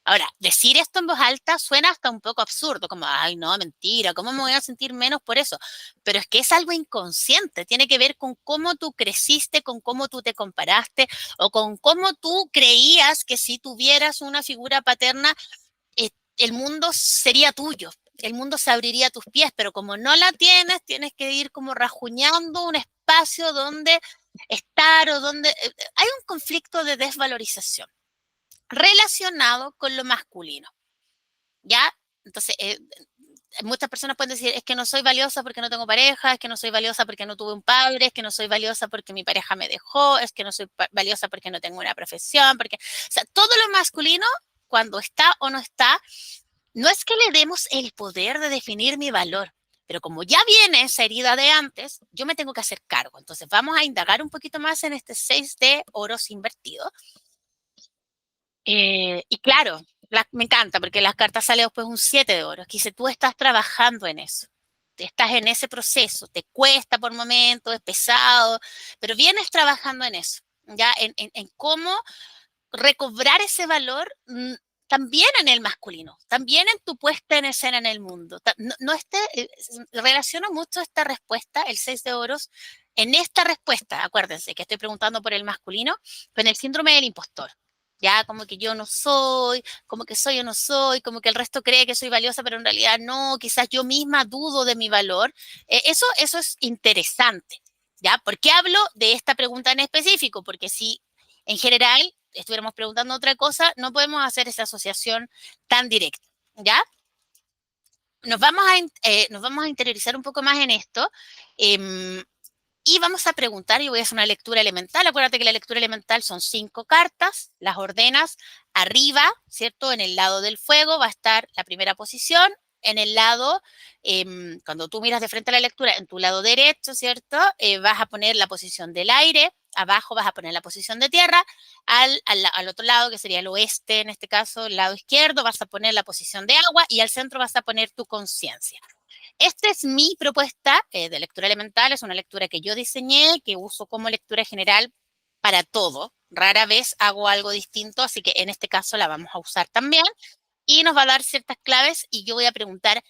Ahora, decir esto en voz alta suena hasta un poco absurdo, como, ay, no, mentira, ¿cómo me voy a sentir menos por eso? Pero es que es algo inconsciente, tiene que ver con cómo tú creciste, con cómo tú te comparaste o con cómo tú creías que si tuvieras una figura paterna, el mundo sería tuyo, el mundo se abriría a tus pies, pero como no la tienes, tienes que ir como rajuñando un espacio donde estar o donde hay un conflicto de desvalorización relacionado con lo masculino, ¿ya? Entonces, muchas personas pueden decir, es que no soy valiosa porque no tengo pareja, es que no soy valiosa porque no tuve un padre, es que no soy valiosa porque mi pareja me dejó, es que no soy valiosa porque no tengo una profesión, porque, o sea, todo lo masculino, cuando está o no está, no es que le demos el poder de definir mi valor, pero como ya viene esa herida de antes, yo me tengo que hacer cargo. Entonces, vamos a indagar un poquito más en este 6 de oros invertido. Y claro, me encanta porque las cartas sale después un 7 de oro, que dice, tú estás trabajando en eso, estás en ese proceso, te cuesta por momentos, es pesado, pero vienes trabajando en eso, ya en cómo recobrar ese valor también en el masculino, también en tu puesta en escena en el mundo. Relaciono mucho esta respuesta, el 6 de oros, en esta respuesta, acuérdense que estoy preguntando por el masculino, con el síndrome del impostor. Ya, como que yo no soy, como que soy o no soy, como que el resto cree que soy valiosa, pero en realidad no, quizás yo misma dudo de mi valor. Eso es interesante, ¿ya? ¿Por qué hablo de esta pregunta en específico? Porque si en general estuviéramos preguntando otra cosa, no podemos hacer esa asociación tan directa, ¿ya? Nos vamos a interiorizar un poco más en esto y vamos a preguntar, y voy a hacer una lectura elemental. Acuérdate que la lectura elemental son 5 cartas, las ordenas arriba, ¿cierto? En el lado del fuego va a estar la primera posición, en el lado, cuando tú miras de frente a la lectura, en tu lado derecho, ¿cierto? Vas a poner la posición del aire, abajo vas a poner la posición de tierra, al otro lado, que sería el oeste, en este caso, el lado izquierdo, vas a poner la posición de agua y al centro vas a poner tu conciencia. Esta es mi propuesta de lectura elemental, es una lectura que yo diseñé, que uso como lectura general para todo. Rara vez hago algo distinto, así que en este caso la vamos a usar también y nos va a dar ciertas claves y yo voy a preguntar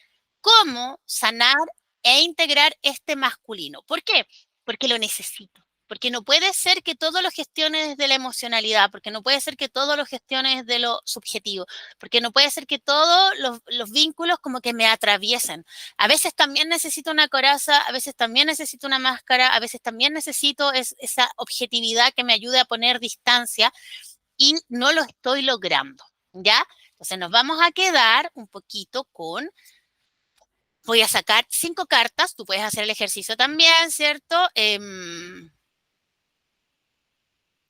cómo sanar e integrar este masculino. ¿Por qué? Porque lo necesito. Porque no puede ser que todo lo gestione desde la emocionalidad, porque no puede ser que todo lo gestione desde lo subjetivo, porque no puede ser que todos los vínculos como que me atraviesen. A veces también necesito una coraza, a veces también necesito una máscara, a veces también necesito esa objetividad que me ayude a poner distancia y no lo estoy logrando, ¿ya? Entonces nos vamos a quedar un poquito con, voy a sacar 5 cartas, tú puedes hacer el ejercicio también, ¿cierto?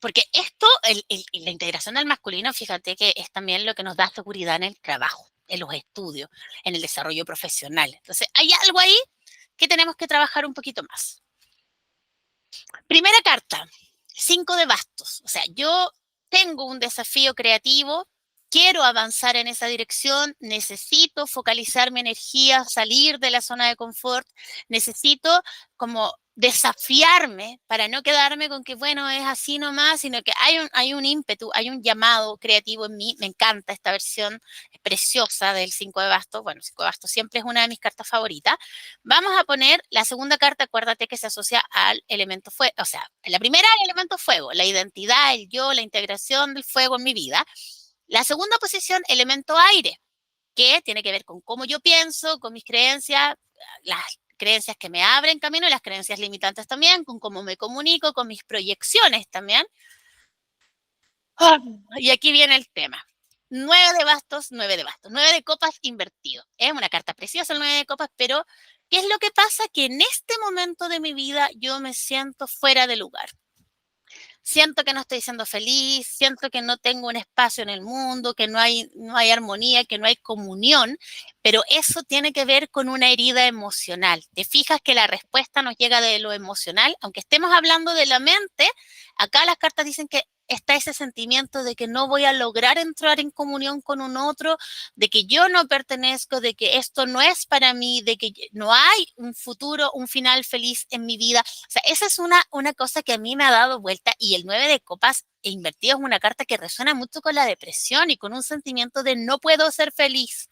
Porque esto, la integración del masculino, fíjate que es también lo que nos da seguridad en el trabajo, en los estudios, en el desarrollo profesional. Entonces, hay algo ahí que tenemos que trabajar un poquito más. Primera carta, 5 de bastos. O sea, yo tengo un desafío creativo, quiero avanzar en esa dirección, necesito focalizar mi energía, salir de la zona de confort, necesito como desafiarme para no quedarme con que, bueno, es así nomás, sino que hay un ímpetu, hay un llamado creativo en mí. Me encanta esta versión preciosa del 5 de bastos. Bueno, 5 de bastos siempre es una de mis cartas favoritas. Vamos a poner la segunda carta, acuérdate que se asocia al elemento fuego, o sea, la primera el elemento fuego, la identidad, el yo, la integración del fuego en mi vida. La segunda posición, elemento aire, que tiene que ver con cómo yo pienso, con mis creencias, las creencias que me abren camino y las creencias limitantes también, con cómo me comunico, con mis proyecciones también. Y aquí viene el tema. 9 de bastos, 9 de bastos, 9 de copas invertido. Es una carta preciosa el 9 de copas, pero ¿qué es lo que pasa? Que en este momento de mi vida yo me siento fuera de lugar. Siento que no estoy siendo feliz, siento que no tengo un espacio en el mundo, que no hay armonía, que no hay comunión, pero eso tiene que ver con una herida emocional. Te fijas que la respuesta nos llega de lo emocional, aunque estemos hablando de la mente, acá las cartas dicen que está ese sentimiento de que no voy a lograr entrar en comunión con un otro, de que yo no pertenezco, de que esto no es para mí, de que no hay un futuro, un final feliz en mi vida. O sea, esa es una cosa que a mí me ha dado vuelta y el 9 de copas invertido es una carta que resuena mucho con la depresión y con un sentimiento de no puedo ser feliz.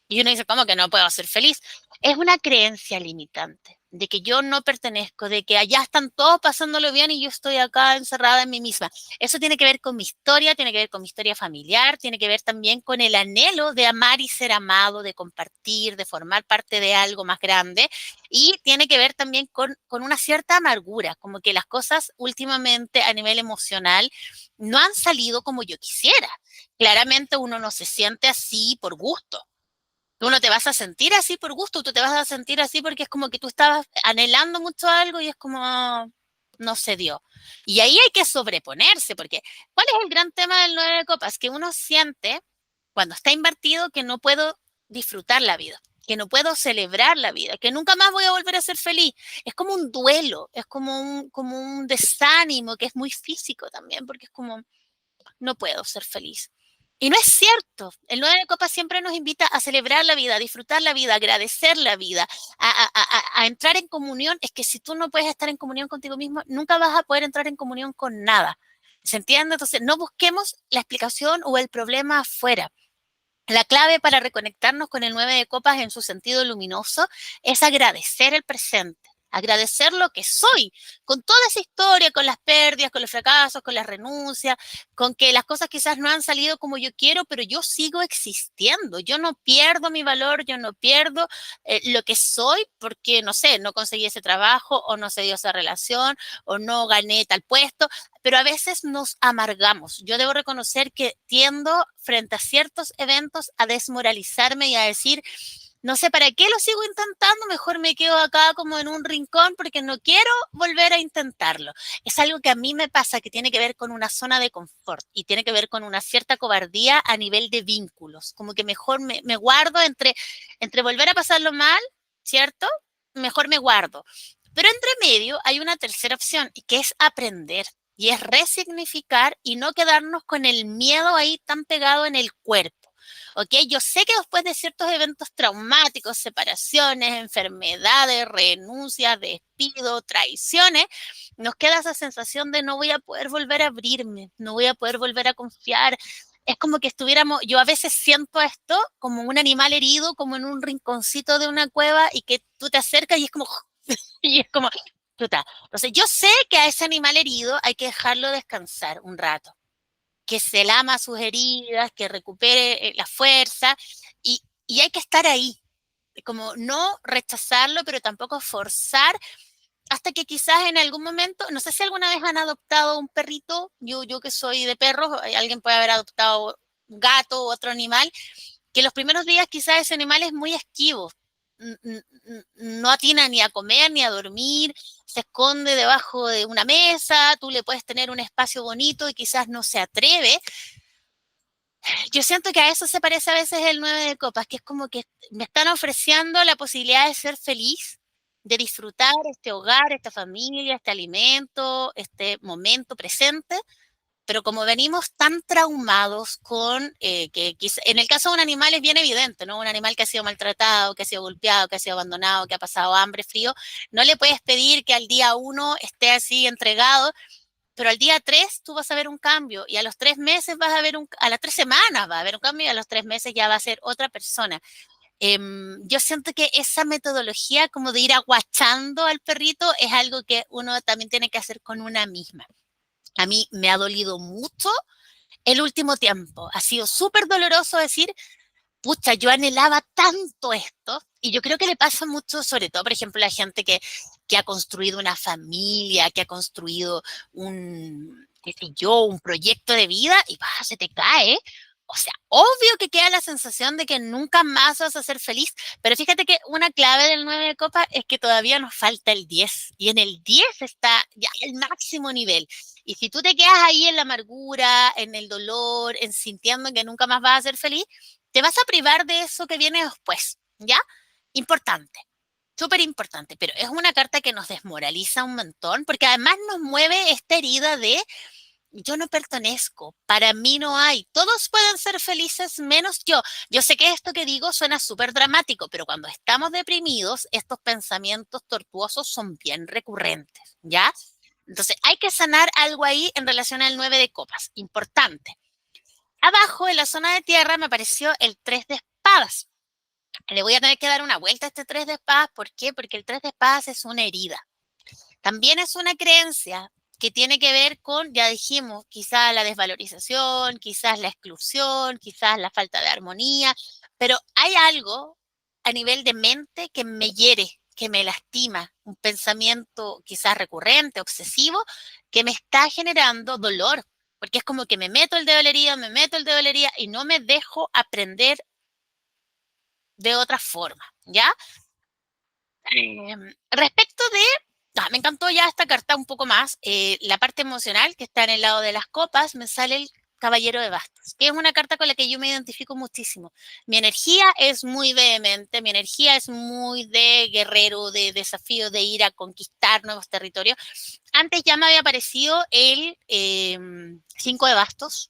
Y uno dice, ¿cómo que no puedo ser feliz? Es una creencia limitante de que yo no pertenezco, de que allá están todos pasándolo bien y yo estoy acá encerrada en mí misma. Eso tiene que ver con mi historia, tiene que ver con mi historia familiar, tiene que ver también con el anhelo de amar y ser amado, de compartir, de formar parte de algo más grande y tiene que ver también con una cierta amargura, como que las cosas últimamente a nivel emocional no han salido como yo quisiera. Claramente uno no se siente así por gusto. Tú no te vas a sentir así por gusto, tú te vas a sentir así porque es como que tú estabas anhelando mucho algo y es como no se dio. Y ahí hay que sobreponerse, porque ¿cuál es el gran tema del 9 de copas? Que uno siente cuando está invertido que no puedo disfrutar la vida, que no puedo celebrar la vida, que nunca más voy a volver a ser feliz. Es como un duelo, es como un desánimo que es muy físico también, porque es como no puedo ser feliz. Y no es cierto. El 9 de copas siempre nos invita a celebrar la vida, a disfrutar la vida, a agradecer la vida, a entrar en comunión. Es que si tú no puedes estar en comunión contigo mismo, nunca vas a poder entrar en comunión con nada. ¿Se entiende? Entonces, no busquemos la explicación o el problema afuera. La clave para reconectarnos con el 9 de copas en su sentido luminoso es agradecer el presente, agradecer lo que soy, con toda esa historia, con las pérdidas, con los fracasos, con las renuncias, con que las cosas quizás no han salido como yo quiero, pero yo sigo existiendo, yo no pierdo mi valor, yo no pierdo lo que soy porque, no sé, no conseguí ese trabajo o no se dio esa relación o no gané tal puesto, pero a veces nos amargamos. Yo debo reconocer que tiendo frente a ciertos eventos a desmoralizarme y a decir, No sé para qué lo sigo intentando, mejor me quedo acá como en un rincón porque no quiero volver a intentarlo. Es algo que a mí me pasa, que tiene que ver con una zona de confort y tiene que ver con una cierta cobardía a nivel de vínculos. Como que mejor me guardo entre volver a pasarlo mal, ¿cierto? Mejor me guardo. Pero entre medio hay una tercera opción, que es aprender y es resignificar y no quedarnos con el miedo ahí tan pegado en el cuerpo. ¿Ok? Yo sé que después de ciertos eventos traumáticos, separaciones, enfermedades, renuncias, despido, traiciones, nos queda esa sensación de no voy a poder volver a abrirme, no voy a poder volver a confiar. Es como que estuviéramos, yo a veces siento esto como un animal herido, como en un rinconcito de una cueva y que tú te acercas y es como, y es como, chuta. Entonces yo sé que a ese animal herido hay que dejarlo descansar un rato, que se lama sus heridas, que recupere la fuerza y hay que estar ahí, como no rechazarlo, pero tampoco forzar hasta que quizás en algún momento, no sé si alguna vez han adoptado un perrito, yo que soy de perros, alguien puede haber adoptado un gato u otro animal, que los primeros días quizás ese animal es muy esquivo, no atina ni a comer ni a dormir, se esconde debajo de una mesa, tú le puedes tener un espacio bonito y quizás no se atreve. Yo siento que a eso se parece a veces el 9 de copas, que es como que me están ofreciendo la posibilidad de ser feliz, de disfrutar este hogar, esta familia, este alimento, este momento presente, pero como venimos tan traumados con, en el caso de un animal es bien evidente, ¿no? Un animal que ha sido maltratado, que ha sido golpeado, que ha sido abandonado, que ha pasado hambre, frío, no le puedes pedir que al día uno esté así entregado, pero al día 3 tú vas a ver un cambio y a los 3 meses vas a ver a las 3 semanas va a haber un cambio y a los 3 meses ya va a ser otra persona. Yo siento que esa metodología como de ir aguachando al perrito es algo que uno también tiene que hacer con una misma. A mí me ha dolido mucho el último tiempo. Ha sido súper doloroso decir, pucha, yo anhelaba tanto esto, y yo creo que le pasa mucho, sobre todo, por ejemplo, a la gente que ha construido una familia, que ha construido qué sé yo, un proyecto de vida, y bah, se te cae. O sea, obvio que queda la sensación de que nunca más vas a ser feliz, pero fíjate que una clave del 9 de copas es que todavía nos falta el 10 y en el 10 está ya el máximo nivel. Y si tú te quedas ahí en la amargura, en el dolor, en sintiendo que nunca más vas a ser feliz, te vas a privar de eso que viene después, ¿ya? Importante, súper importante, pero es una carta que nos desmoraliza un montón porque además nos mueve esta herida de yo no pertenezco, para mí no hay, todos pueden ser felices menos yo. Yo sé que esto que digo suena súper dramático, pero cuando estamos deprimidos, estos pensamientos tortuosos son bien recurrentes, ¿ya? Entonces hay que sanar algo ahí en relación al 9 de copas, importante. Abajo, en la zona de tierra, me apareció el 3 de espadas. Le voy a tener que dar una vuelta a este 3 de espadas. ¿Por qué? Porque el 3 de espadas es una herida. También es una creencia que tiene que ver con, ya dijimos, quizás la desvalorización, quizás la exclusión, quizás la falta de armonía, pero hay algo a nivel de mente que me hiere, que me lastima, un pensamiento quizás recurrente, obsesivo, que me está generando dolor, porque es como que me meto el dedo de la herida, me meto el dedo de la herida y no me dejo aprender de otra forma, ¿ya? Respecto de, me encantó ya esta carta un poco más, la parte emocional que está en el lado de las copas, me sale el Caballero de Bastos, que es una carta con la que yo me identifico muchísimo. Mi energía es muy vehemente, mi energía es muy de guerrero, de desafío, de ir a conquistar nuevos territorios. Antes ya me había aparecido el 5 de Bastos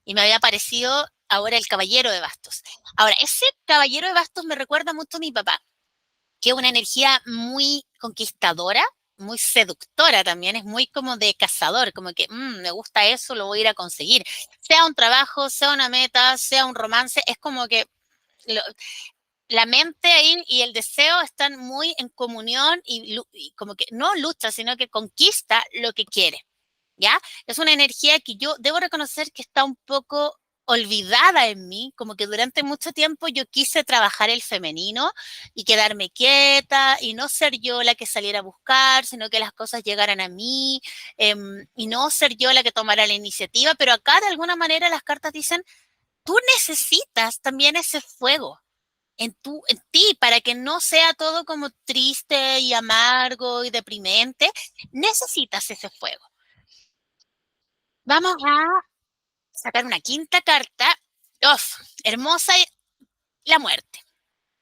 y me había aparecido ahora el Caballero de Bastos. Ahora, ese Caballero de Bastos me recuerda mucho a mi papá, que es una energía muy conquistadora, muy seductora también, es muy como de cazador, como que me gusta eso, lo voy a ir a conseguir. Sea un trabajo, sea una meta, sea un romance, es como que lo, la mente ahí y el deseo están muy en comunión y como que no lucha, sino que conquista lo que quiere. ¿Ya? Es una energía que yo debo reconocer que está un poco olvidada en mí, como que durante mucho tiempo yo quise trabajar el femenino y quedarme quieta y no ser yo la que saliera a buscar, sino que las cosas llegaran a mí y no ser yo la que tomara la iniciativa, pero acá de alguna manera las cartas dicen, tú necesitas también ese fuego, en ti, para que no sea todo como triste y amargo y deprimente, necesitas ese fuego. Vamos a sacar una quinta carta. Uf, hermosa, la muerte.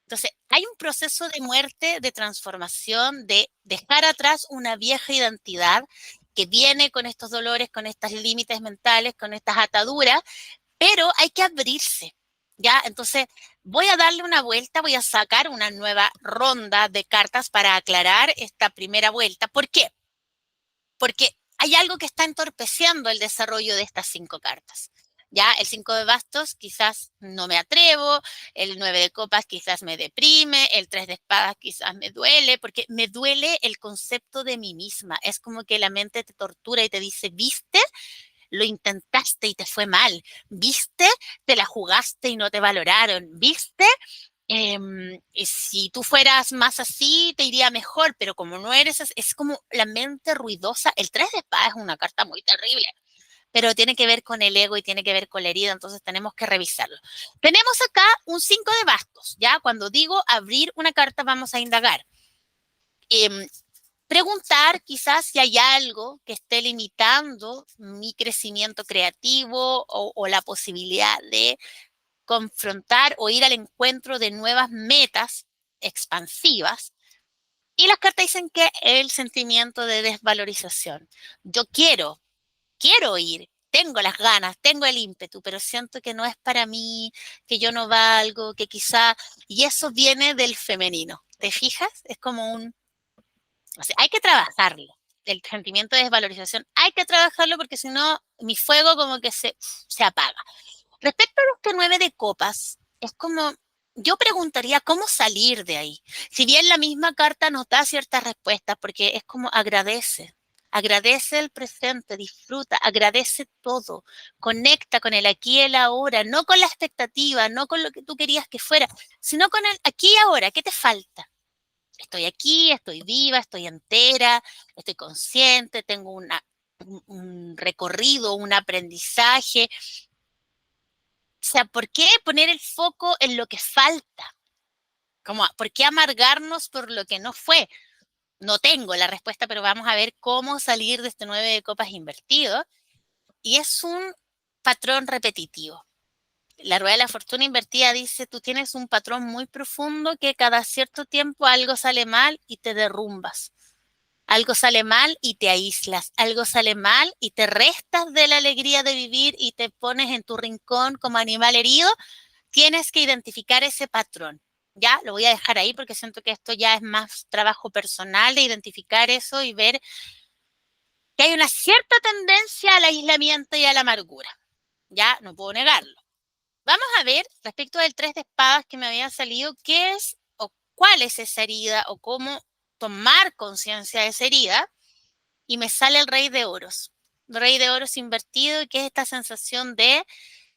Entonces, hay un proceso de muerte, de transformación, de dejar atrás una vieja identidad que viene con estos dolores, con estos límites mentales, con estas ataduras, pero hay que abrirse, ¿ya? Entonces, voy a darle una vuelta, voy a sacar una nueva ronda de cartas para aclarar esta primera vuelta. ¿Por qué? Porque hay algo que está entorpeciendo el desarrollo de estas 5 cartas. Ya, el 5 de bastos quizás no me atrevo, el 9 de copas quizás me deprime, el 3 de espadas quizás me duele, porque me duele el concepto de mí misma. Es como que la mente te tortura y te dice, ¿viste? Lo intentaste y te fue mal. ¿Viste? Te la jugaste y no te valoraron. ¿Viste? Si tú fueras más así, te iría mejor, pero como no eres, es como la mente ruidosa. El 3 de espadas es una carta muy terrible, pero tiene que ver con el ego y tiene que ver con la herida, entonces tenemos que revisarlo. Tenemos acá un 5 de bastos, ¿ya? Cuando digo abrir una carta, vamos a indagar. Eh, Preguntar quizás si hay algo que esté limitando mi crecimiento creativo o la posibilidad de confrontar o ir al encuentro de nuevas metas expansivas. Y las cartas dicen que el sentimiento de desvalorización. Yo quiero ir, tengo las ganas, tengo el ímpetu, pero siento que no es para mí, que yo no valgo, que quizá, y eso viene del femenino. ¿Te fijas? Es como o sea, hay que trabajarlo. El sentimiento de desvalorización hay que trabajarlo porque si no, mi fuego como que se apaga. Respecto a los que 9 de copas, es como, yo preguntaría cómo salir de ahí. Si bien la misma carta nos da ciertas respuestas, porque es como agradece el presente, disfruta, agradece todo, conecta con el aquí y el ahora, no con la expectativa, no con lo que tú querías que fuera, sino con el aquí y ahora, ¿qué te falta? Estoy aquí, estoy viva, estoy entera, estoy consciente, tengo un recorrido, un aprendizaje. O sea, ¿por qué poner el foco en lo que falta? Como, ¿por qué amargarnos por lo que no fue? No tengo la respuesta, pero vamos a ver cómo salir de este 9 de copas invertido. Y es un patrón repetitivo. La rueda de la fortuna invertida dice, tú tienes un patrón muy profundo que cada cierto tiempo algo sale mal y te derrumbas. Algo sale mal y te aíslas, algo sale mal y te restas de la alegría de vivir y te pones en tu rincón como animal herido. Tienes que identificar ese patrón. Ya, lo voy a dejar ahí porque siento que esto ya es más trabajo personal de identificar eso y ver que hay una cierta tendencia al aislamiento y a la amargura. Ya, no puedo negarlo. Vamos a ver, respecto del 3 de espadas que me había salido, qué es o cuál es esa herida o cómo tomar conciencia de esa herida. Y me sale el rey de oros. Rey de oros invertido, y que es esta sensación de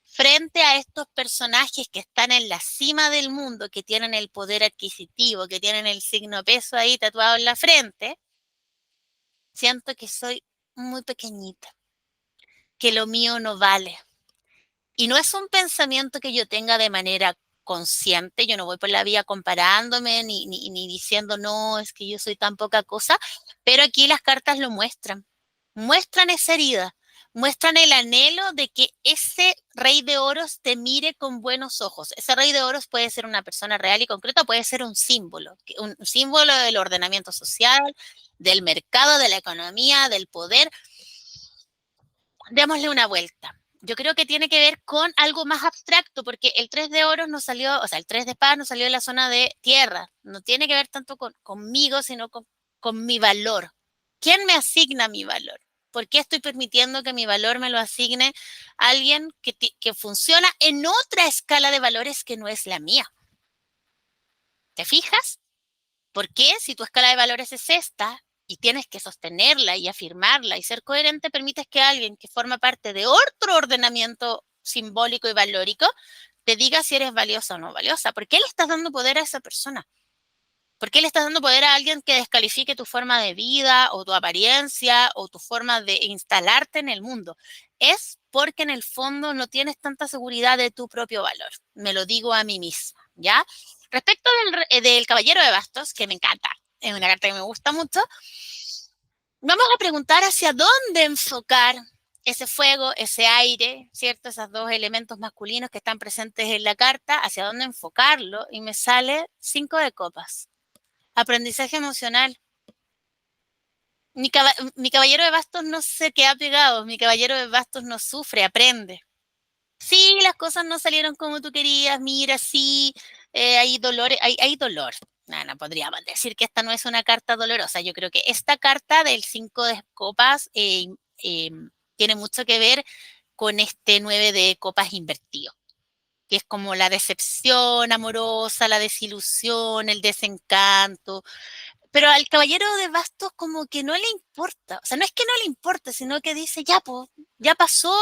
frente a estos personajes que están en la cima del mundo, que tienen el poder adquisitivo, que tienen el signo peso ahí tatuado en la frente, siento que soy muy pequeñita, que lo mío no vale. Y no es un pensamiento que yo tenga de manera consciente, yo no voy por la vía comparándome ni diciendo, no, es que yo soy tan poca cosa, pero aquí las cartas lo muestran esa herida, muestran el anhelo de que ese rey de oros te mire con buenos ojos. Ese rey de oros puede ser una persona real y concreta, puede ser un símbolo del ordenamiento social, del mercado, de la economía, del poder. Démosle una vuelta. Yo creo que tiene que ver con algo más abstracto, porque el 3 de oros no salió, o sea, el 3 de espadas no salió de la zona de tierra. No tiene que ver tanto conmigo, sino con mi valor. ¿Quién me asigna mi valor? ¿Por qué estoy permitiendo que mi valor me lo asigne alguien que funciona en otra escala de valores que no es la mía? ¿Te fijas? ¿Por qué si tu escala de valores es esta y tienes que sostenerla y afirmarla y ser coherente, permites que alguien que forma parte de otro ordenamiento simbólico y valórico te diga si eres valiosa o no valiosa? ¿Por qué le estás dando poder a esa persona? ¿Por qué le estás dando poder a alguien que descalifique tu forma de vida o tu apariencia o tu forma de instalarte en el mundo? Es porque en el fondo no tienes tanta seguridad de tu propio valor. Me lo digo a mí misma, ¿ya? Respecto del Caballero de Bastos, que me encanta, es una carta que me gusta mucho, vamos a preguntar hacia dónde enfocar ese fuego, ese aire, ¿cierto? Esos dos elementos masculinos que están presentes en la carta, hacia dónde enfocarlo, y me sale 5 de copas. Aprendizaje emocional. Mi caballero de bastos no se queda pegado, mi caballero de bastos no sufre, aprende. Sí, las cosas no salieron como tú querías, mira, sí, hay dolor, hay dolor. No, no podríamos decir que esta no es una carta dolorosa. Yo creo que esta carta del 5 de copas eh, tiene mucho que ver con este 9 de copas invertido, que es como la decepción amorosa, la desilusión, el desencanto. Pero al caballero de bastos como que no le importa. O sea, no es que no le importa, sino que dice, ya, pues, ya pasó,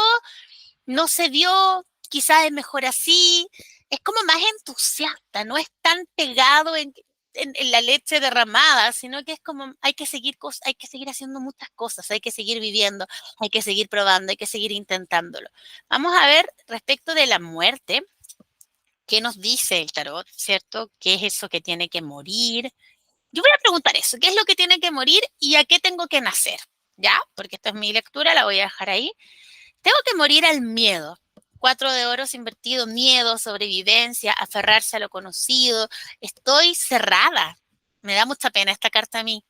no se dio, quizás es mejor así, es como más entusiasta, no es tan pegado en la leche derramada, sino que es como hay que seguir hay que seguir haciendo muchas cosas, hay que seguir viviendo, hay que seguir probando, hay que seguir intentándolo. Vamos a ver respecto de la muerte, qué nos dice el tarot, ¿cierto? ¿Qué es eso que tiene que morir? Yo voy a preguntar eso, ¿qué es lo que tiene que morir y a qué tengo que nacer? ¿Ya? Porque esta es mi lectura, la voy a dejar ahí. Tengo que morir al miedo. 4 de oros invertido, miedo, sobrevivencia, aferrarse a lo conocido. Estoy cerrada. Me da mucha pena esta carta a mí.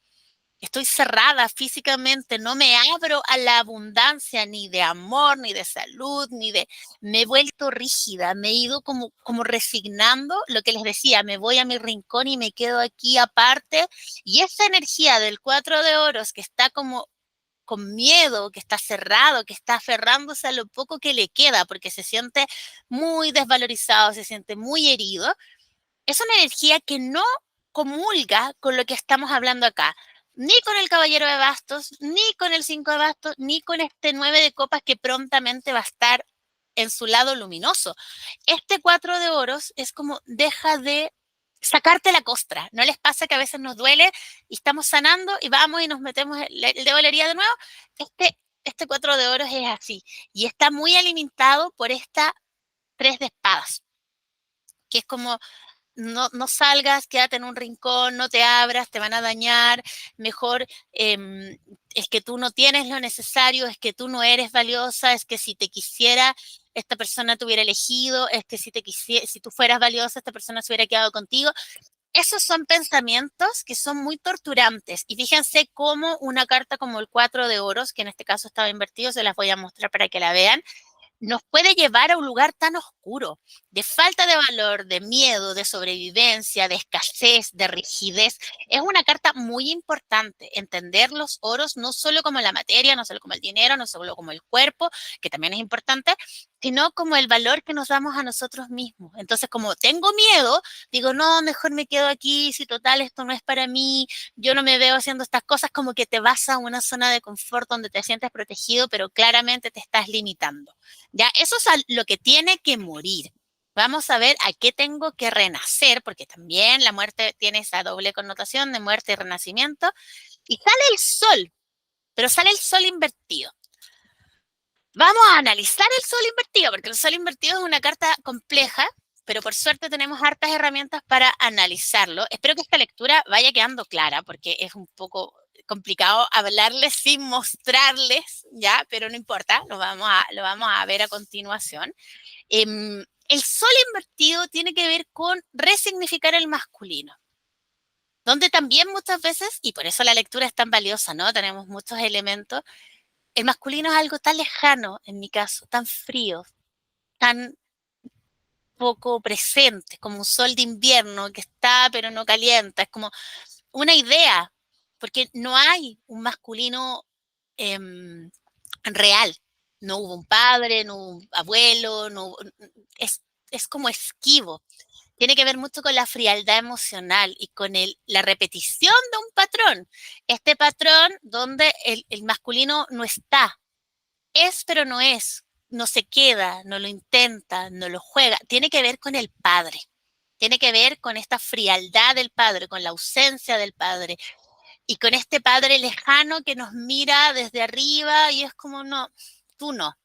Estoy cerrada físicamente, no me abro a la abundancia ni de amor, ni de salud, ni de... Me he vuelto rígida, me he ido como resignando lo que les decía, me voy a mi rincón y me quedo aquí aparte. Y esa energía del 4 de oros que está como con miedo, que está cerrado, que está aferrándose a lo poco que le queda, porque se siente muy desvalorizado, se siente muy herido, es una energía que no comulga con lo que estamos hablando acá, ni con el caballero de bastos, ni con el 5 de bastos, ni con este 9 de copas que prontamente va a estar en su lado luminoso. Este 4 de oros es como deja de sacarte la costra. ¿No les pasa que a veces nos duele y estamos sanando y vamos y nos metemos el dedo en la herida de nuevo? Este 4 de oros es así y está muy alimentado por esta 3 de espadas, que es como no salgas, quédate en un rincón, no te abras, te van a dañar, mejor es que tú no tienes lo necesario, es que tú no eres valiosa, es que si te quisiera, esta persona te hubiera elegido, es que si tú fueras valiosa, esta persona se hubiera quedado contigo. Esos son pensamientos que son muy torturantes. Y fíjense cómo una carta como el 4 de oros, que en este caso estaba invertido, se las voy a mostrar para que la vean, nos puede llevar a un lugar tan oscuro, de falta de valor, de miedo, de sobrevivencia, de escasez, de rigidez. Es una carta muy importante, entender los oros no solo como la materia, no solo como el dinero, no solo como el cuerpo, que también es importante, sino como el valor que nos damos a nosotros mismos. Entonces, como tengo miedo, digo, no, mejor me quedo aquí, si total esto no es para mí, yo no me veo haciendo estas cosas, como que te vas a una zona de confort donde te sientes protegido, pero claramente te estás limitando. Ya, eso es lo que tiene que morir. Vamos a ver a qué tengo que renacer, porque también la muerte tiene esa doble connotación de muerte y renacimiento. Y sale el sol, pero sale el sol invertido. Vamos a analizar el sol invertido, porque el sol invertido es una carta compleja, pero por suerte tenemos hartas herramientas para analizarlo. Espero que esta lectura vaya quedando clara, porque es un poco complicado hablarles sin mostrarles, ¿ya? Pero no importa, lo vamos a ver a continuación. El sol invertido tiene que ver con resignificar el masculino, donde también muchas veces, y por eso la lectura es tan valiosa, ¿no? Tenemos muchos elementos. El masculino es algo tan lejano, en mi caso, tan frío, tan poco presente, como un sol de invierno que está pero no calienta, es como una idea, porque no hay un masculino eh, real. No hubo un padre, no hubo un abuelo, es como esquivo. Tiene que ver mucho con la frialdad emocional y con la repetición de un patrón. Este patrón donde el masculino no está, es pero no es, no se queda, no lo intenta, no lo juega. Tiene que ver con el padre. Tiene que ver con esta frialdad del padre, con la ausencia del padre y con este padre lejano que nos mira desde arriba y es como, no, tú no,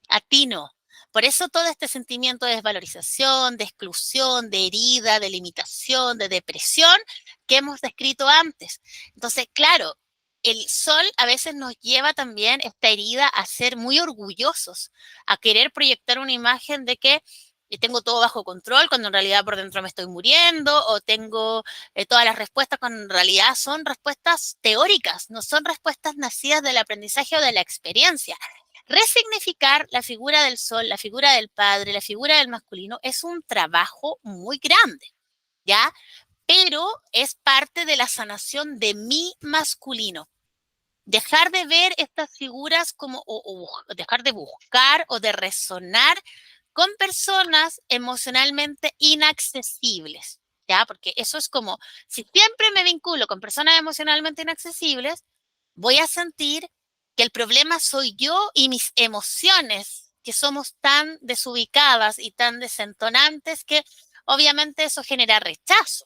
a ti no. Por eso todo este sentimiento de desvalorización, de exclusión, de herida, de limitación, de depresión que hemos descrito antes. Entonces, claro, el sol a veces nos lleva también esta herida a ser muy orgullosos, a querer proyectar una imagen de que tengo todo bajo control cuando en realidad por dentro me estoy muriendo, o tengo todas las respuestas cuando en realidad son respuestas teóricas, no son respuestas nacidas del aprendizaje o de la experiencia. Resignificar la figura del sol, la figura del padre, la figura del masculino es un trabajo muy grande, ¿ya? Pero es parte de la sanación de mi masculino. Dejar de ver estas figuras como, o dejar de buscar o de resonar con personas emocionalmente inaccesibles, ¿ya? Porque eso es como, si siempre me vinculo con personas emocionalmente inaccesibles, voy a sentir que el problema soy yo y mis emociones, que somos tan desubicadas y tan desentonantes que obviamente eso genera rechazo.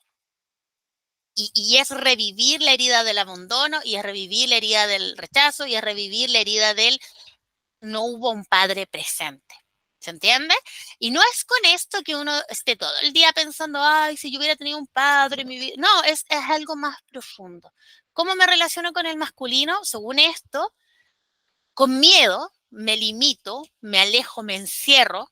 Y es revivir la herida del abandono, y es revivir la herida del rechazo, y es revivir la herida del no hubo un padre presente. ¿Se entiende? Y no es con esto que uno esté todo el día pensando, ay, si yo hubiera tenido un padre en mi vida. No, es algo más profundo. ¿Cómo me relaciono con el masculino? Según esto, con miedo, me limito, me alejo, me encierro,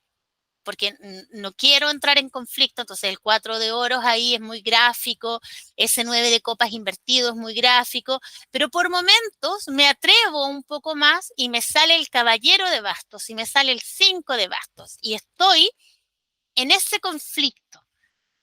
porque no quiero entrar en conflicto, entonces el 4 de oros ahí es muy gráfico, ese 9 de copas invertido es muy gráfico, pero por momentos me atrevo un poco más y me sale el caballero de bastos y me sale el 5 de bastos y estoy en ese conflicto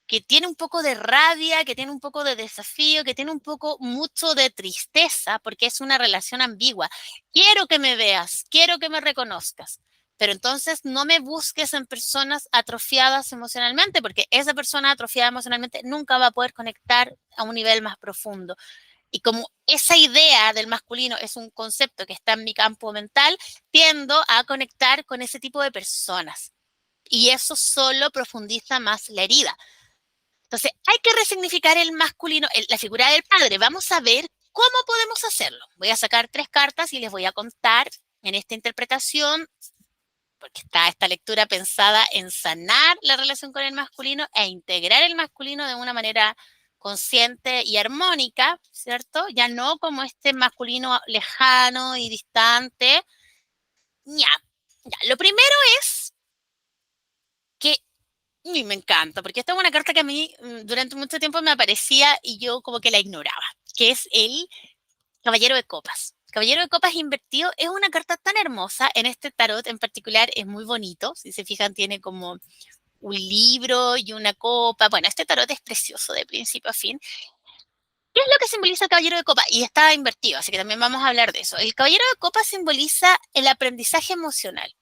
que tiene un poco de rabia, que tiene un poco de desafío, que tiene un poco mucho de tristeza, porque es una relación ambigua. Quiero que me veas, quiero que me reconozcas, pero entonces no me busques en personas atrofiadas emocionalmente, porque esa persona atrofiada emocionalmente nunca va a poder conectar a un nivel más profundo. Y como esa idea del masculino es un concepto que está en mi campo mental, tiendo a conectar con ese tipo de personas. Y eso solo profundiza más la herida. Entonces, hay que resignificar el masculino, la figura del padre. Vamos a ver cómo podemos hacerlo. Voy a sacar 3 cartas y les voy a contar en esta interpretación, porque está esta lectura pensada en sanar la relación con el masculino e integrar el masculino de una manera consciente y armónica, ¿cierto? Ya no como este masculino lejano y distante. Ya, ya. Lo primero es que y me encanta, porque esta es una carta que a mí durante mucho tiempo me aparecía y yo como que la ignoraba, que es el Caballero de Copas. Caballero de Copas invertido es una carta tan hermosa, en este tarot en particular es muy bonito, si se fijan tiene como un libro y una copa, bueno, este tarot es precioso de principio a fin. ¿Qué es lo que simboliza el Caballero de Copas? Y está invertido, así que también vamos a hablar de eso. El Caballero de Copas simboliza el aprendizaje emocional.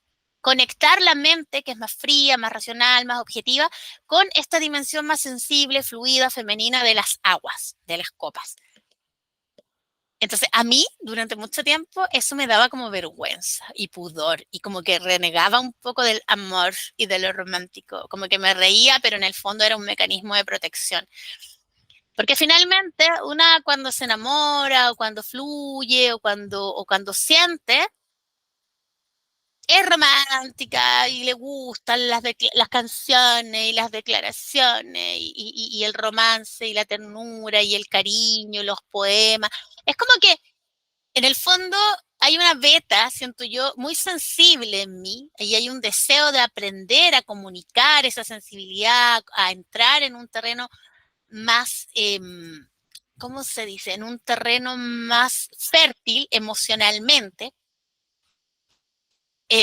Conectar la mente, que es más fría, más racional, más objetiva, con esta dimensión más sensible, fluida, femenina de las aguas, de las copas. Entonces, a mí, durante mucho tiempo, eso me daba como vergüenza y pudor, y como que renegaba un poco del amor y de lo romántico, como que me reía, pero en el fondo era un mecanismo de protección. Porque finalmente, una cuando se enamora, o cuando fluye, o cuando siente, es romántica y le gustan las canciones y las declaraciones y el romance y la ternura y el cariño y los poemas. Es como que en el fondo hay una beta, siento yo, muy sensible en mí y hay un deseo de aprender a comunicar esa sensibilidad, a entrar en un terreno más, ¿cómo se dice? En un terreno más fértil emocionalmente.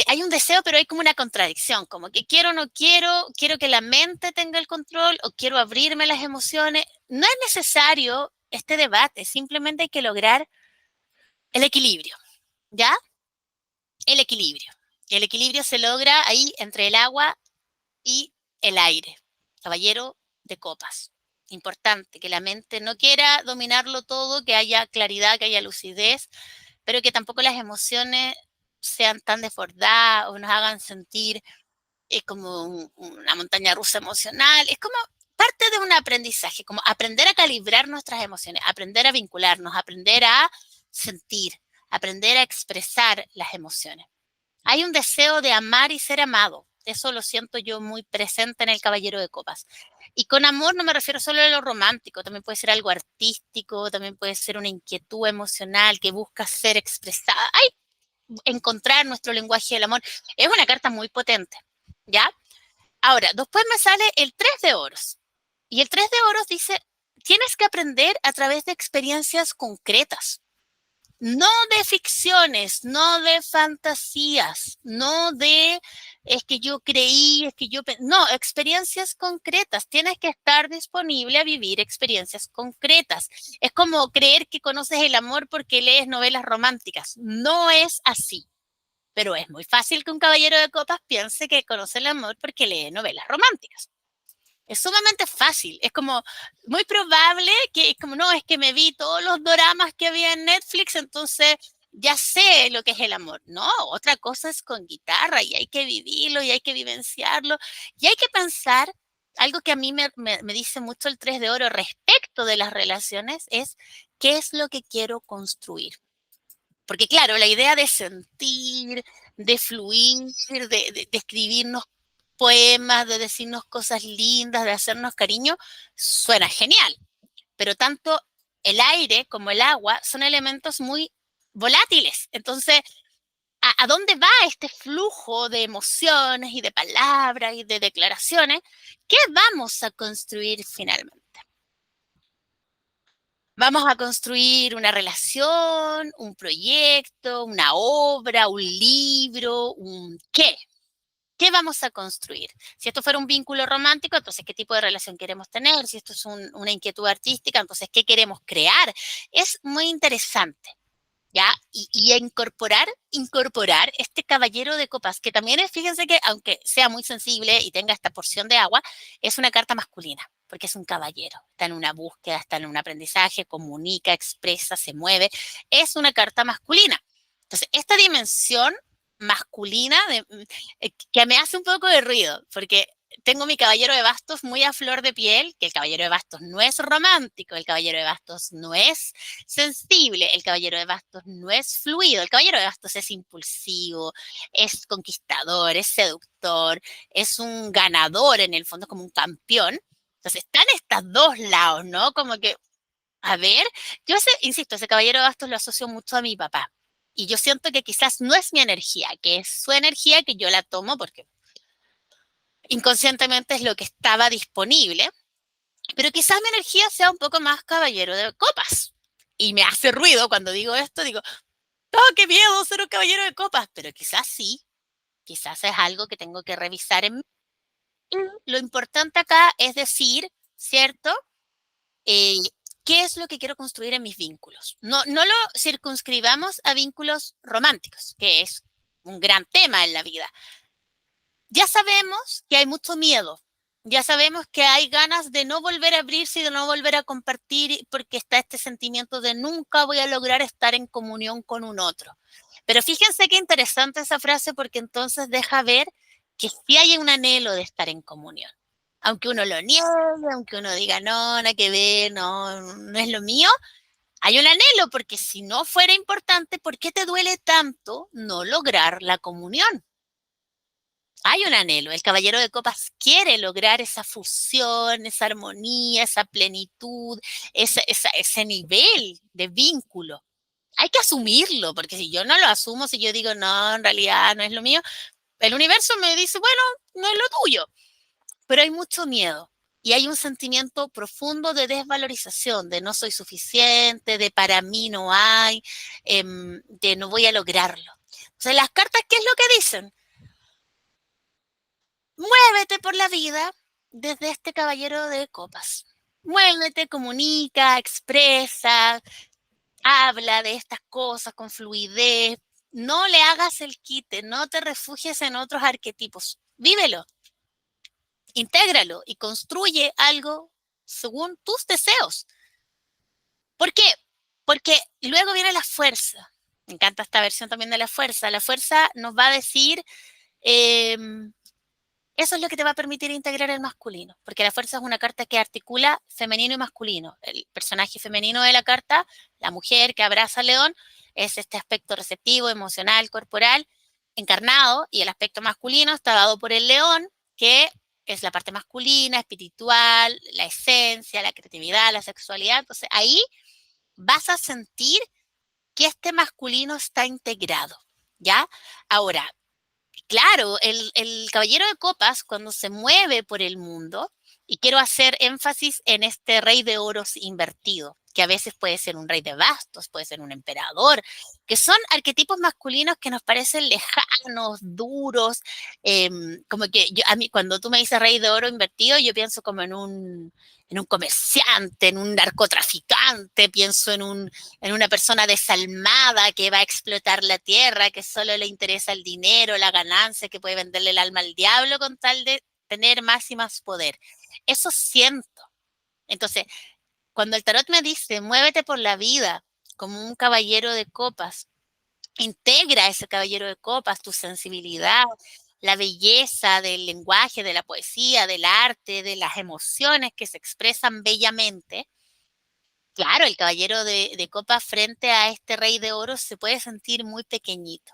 Hay un deseo, pero hay como una contradicción, como que quiero o no quiero, quiero que la mente tenga el control o quiero abrirme las emociones. No es necesario este debate, simplemente hay que lograr el equilibrio, ¿ya? El equilibrio. El equilibrio se logra ahí entre el agua y el aire. Caballero de copas. Importante, que la mente no quiera dominarlo todo, que haya claridad, que haya lucidez, pero que tampoco las emociones sean tan desbordadas o nos hagan sentir como una montaña rusa emocional. Es como parte de un aprendizaje, como aprender a calibrar nuestras emociones, aprender a vincularnos, aprender a sentir, aprender a expresar las emociones. Hay un deseo de amar y ser amado. Eso lo siento yo muy presente en el Caballero de Copas. Y con amor no me refiero solo a lo romántico, también puede ser algo artístico, también puede ser una inquietud emocional que busca ser expresada. Ay, encontrar nuestro lenguaje del amor. Es una carta muy potente, ¿ya? Ahora, después me sale el 3 de oros. Y el 3 de oros dice, tienes que aprender a través de experiencias concretas. No de ficciones, no de fantasías, no de es que yo creí, es que yo... No, experiencias concretas. Tienes que estar disponible a vivir experiencias concretas. Es como creer que conoces el amor porque lees novelas románticas. No es así. Pero es muy fácil que un caballero de copas piense que conoce el amor porque lee novelas románticas. Es sumamente fácil. Es como muy probable que, como no, es que me vi todos los doramas que había en Netflix, entonces ya sé lo que es el amor. No, otra cosa es con guitarra y hay que vivirlo y hay que vivenciarlo y hay que pensar. Algo que a mí me dice mucho el 3 de oro respecto de las relaciones es qué es lo que quiero construir. Porque claro, la idea de sentir, de fluir, de escribirnos poemas, de decirnos cosas lindas, de hacernos cariño, suena genial. Pero tanto el aire como el agua son elementos muy volátiles. Entonces, ¿a dónde va este flujo de emociones y de palabras y de declaraciones? ¿Qué vamos a construir finalmente? Vamos a construir una relación, un proyecto, una obra, un libro, un qué. ¿Qué vamos a construir? Si esto fuera un vínculo romántico, entonces, ¿qué tipo de relación queremos tener? Si esto es una inquietud artística, entonces, ¿qué queremos crear? Es muy interesante. ¿Ya? Y a incorporar este caballero de copas, que también es, fíjense que aunque sea muy sensible y tenga esta porción de agua, es una carta masculina, porque es un caballero, está en una búsqueda, está en un aprendizaje, comunica, expresa, se mueve, es una carta masculina. Entonces, esta dimensión masculina que me hace un poco de ruido, porque tengo mi caballero de bastos muy a flor de piel, que el caballero de bastos no es romántico, el caballero de bastos no es sensible, el caballero de bastos no es fluido, el caballero de bastos es impulsivo, es conquistador, es seductor, es un ganador en el fondo, como un campeón. Entonces están estos dos lados, ¿no? Como que, a ver, insisto, ese caballero de bastos lo asocio mucho a mi papá. Y yo siento que quizás no es mi energía, que es su energía que yo la tomo porque inconscientemente es lo que estaba disponible, pero quizás mi energía sea un poco más caballero de copas. Y me hace ruido cuando digo esto, digo, oh, qué miedo ser un caballero de copas, pero quizás sí, quizás es algo que tengo que revisar en mí. Lo importante acá es decir, ¿cierto? Eh, ¿Qué es lo que quiero construir en mis vínculos? No lo circunscribamos a vínculos románticos, que es un gran tema en la vida. Ya sabemos que hay mucho miedo, ya sabemos que hay ganas de no volver a abrirse y de no volver a compartir porque está este sentimiento de nunca voy a lograr estar en comunión con un otro. Pero fíjense qué interesante esa frase porque entonces deja ver que sí hay un anhelo de estar en comunión. Aunque uno lo niegue, aunque uno diga, no, nada que ver, no, no es lo mío, hay un anhelo porque si no fuera importante, ¿por qué te duele tanto no lograr la comunión? Hay un anhelo. El caballero de copas quiere lograr esa fusión, esa armonía, esa plenitud, ese nivel de vínculo. Hay que asumirlo, porque si yo no lo asumo, si yo digo, no, en realidad no es lo mío, el universo me dice, bueno, no es lo tuyo. Pero hay mucho miedo y hay un sentimiento profundo de desvalorización, de no soy suficiente, de para mí no hay, de no voy a lograrlo. O sea, las cartas, ¿qué es lo que dicen? Muévete por la vida desde este caballero de copas. Muévete, comunica, expresa, habla de estas cosas con fluidez. No le hagas el quite, no te refugies en otros arquetipos. Vívelo, intégralo y construye algo según tus deseos. ¿Por qué? Porque luego viene la fuerza. Me encanta esta versión también de la fuerza. La fuerza nos va a decir eh, eso es lo que te va a permitir integrar el masculino, porque la fuerza es una carta que articula femenino y masculino. El personaje femenino de la carta, la mujer que abraza al león, es este aspecto receptivo, emocional, corporal, encarnado y el aspecto masculino está dado por el león, que es la parte masculina, espiritual, la esencia, la creatividad, la sexualidad. Entonces ahí vas a sentir que este masculino está integrado, ¿ya? Ahora, claro, el caballero de copas cuando se mueve por el mundo, y quiero hacer énfasis en este rey de oros invertido, que a veces puede ser un rey de bastos, puede ser un emperador, que son arquetipos masculinos que nos parecen lejanos, duros, como que yo, a mí cuando tú me dices rey de oro invertido, yo pienso como en un comerciante, en un narcotraficante, pienso en una persona desalmada que va a explotar la tierra, que solo le interesa el dinero, la ganancia, que puede venderle el alma al diablo con tal de tener más y más poder. Eso siento. Entonces, cuando el tarot me dice, muévete por la vida como un caballero de copas, integra a ese caballero de copas tu sensibilidad, la belleza del lenguaje, de la poesía, del arte, de las emociones que se expresan bellamente. Claro, el caballero de copas frente a este rey de oro se puede sentir muy pequeñito,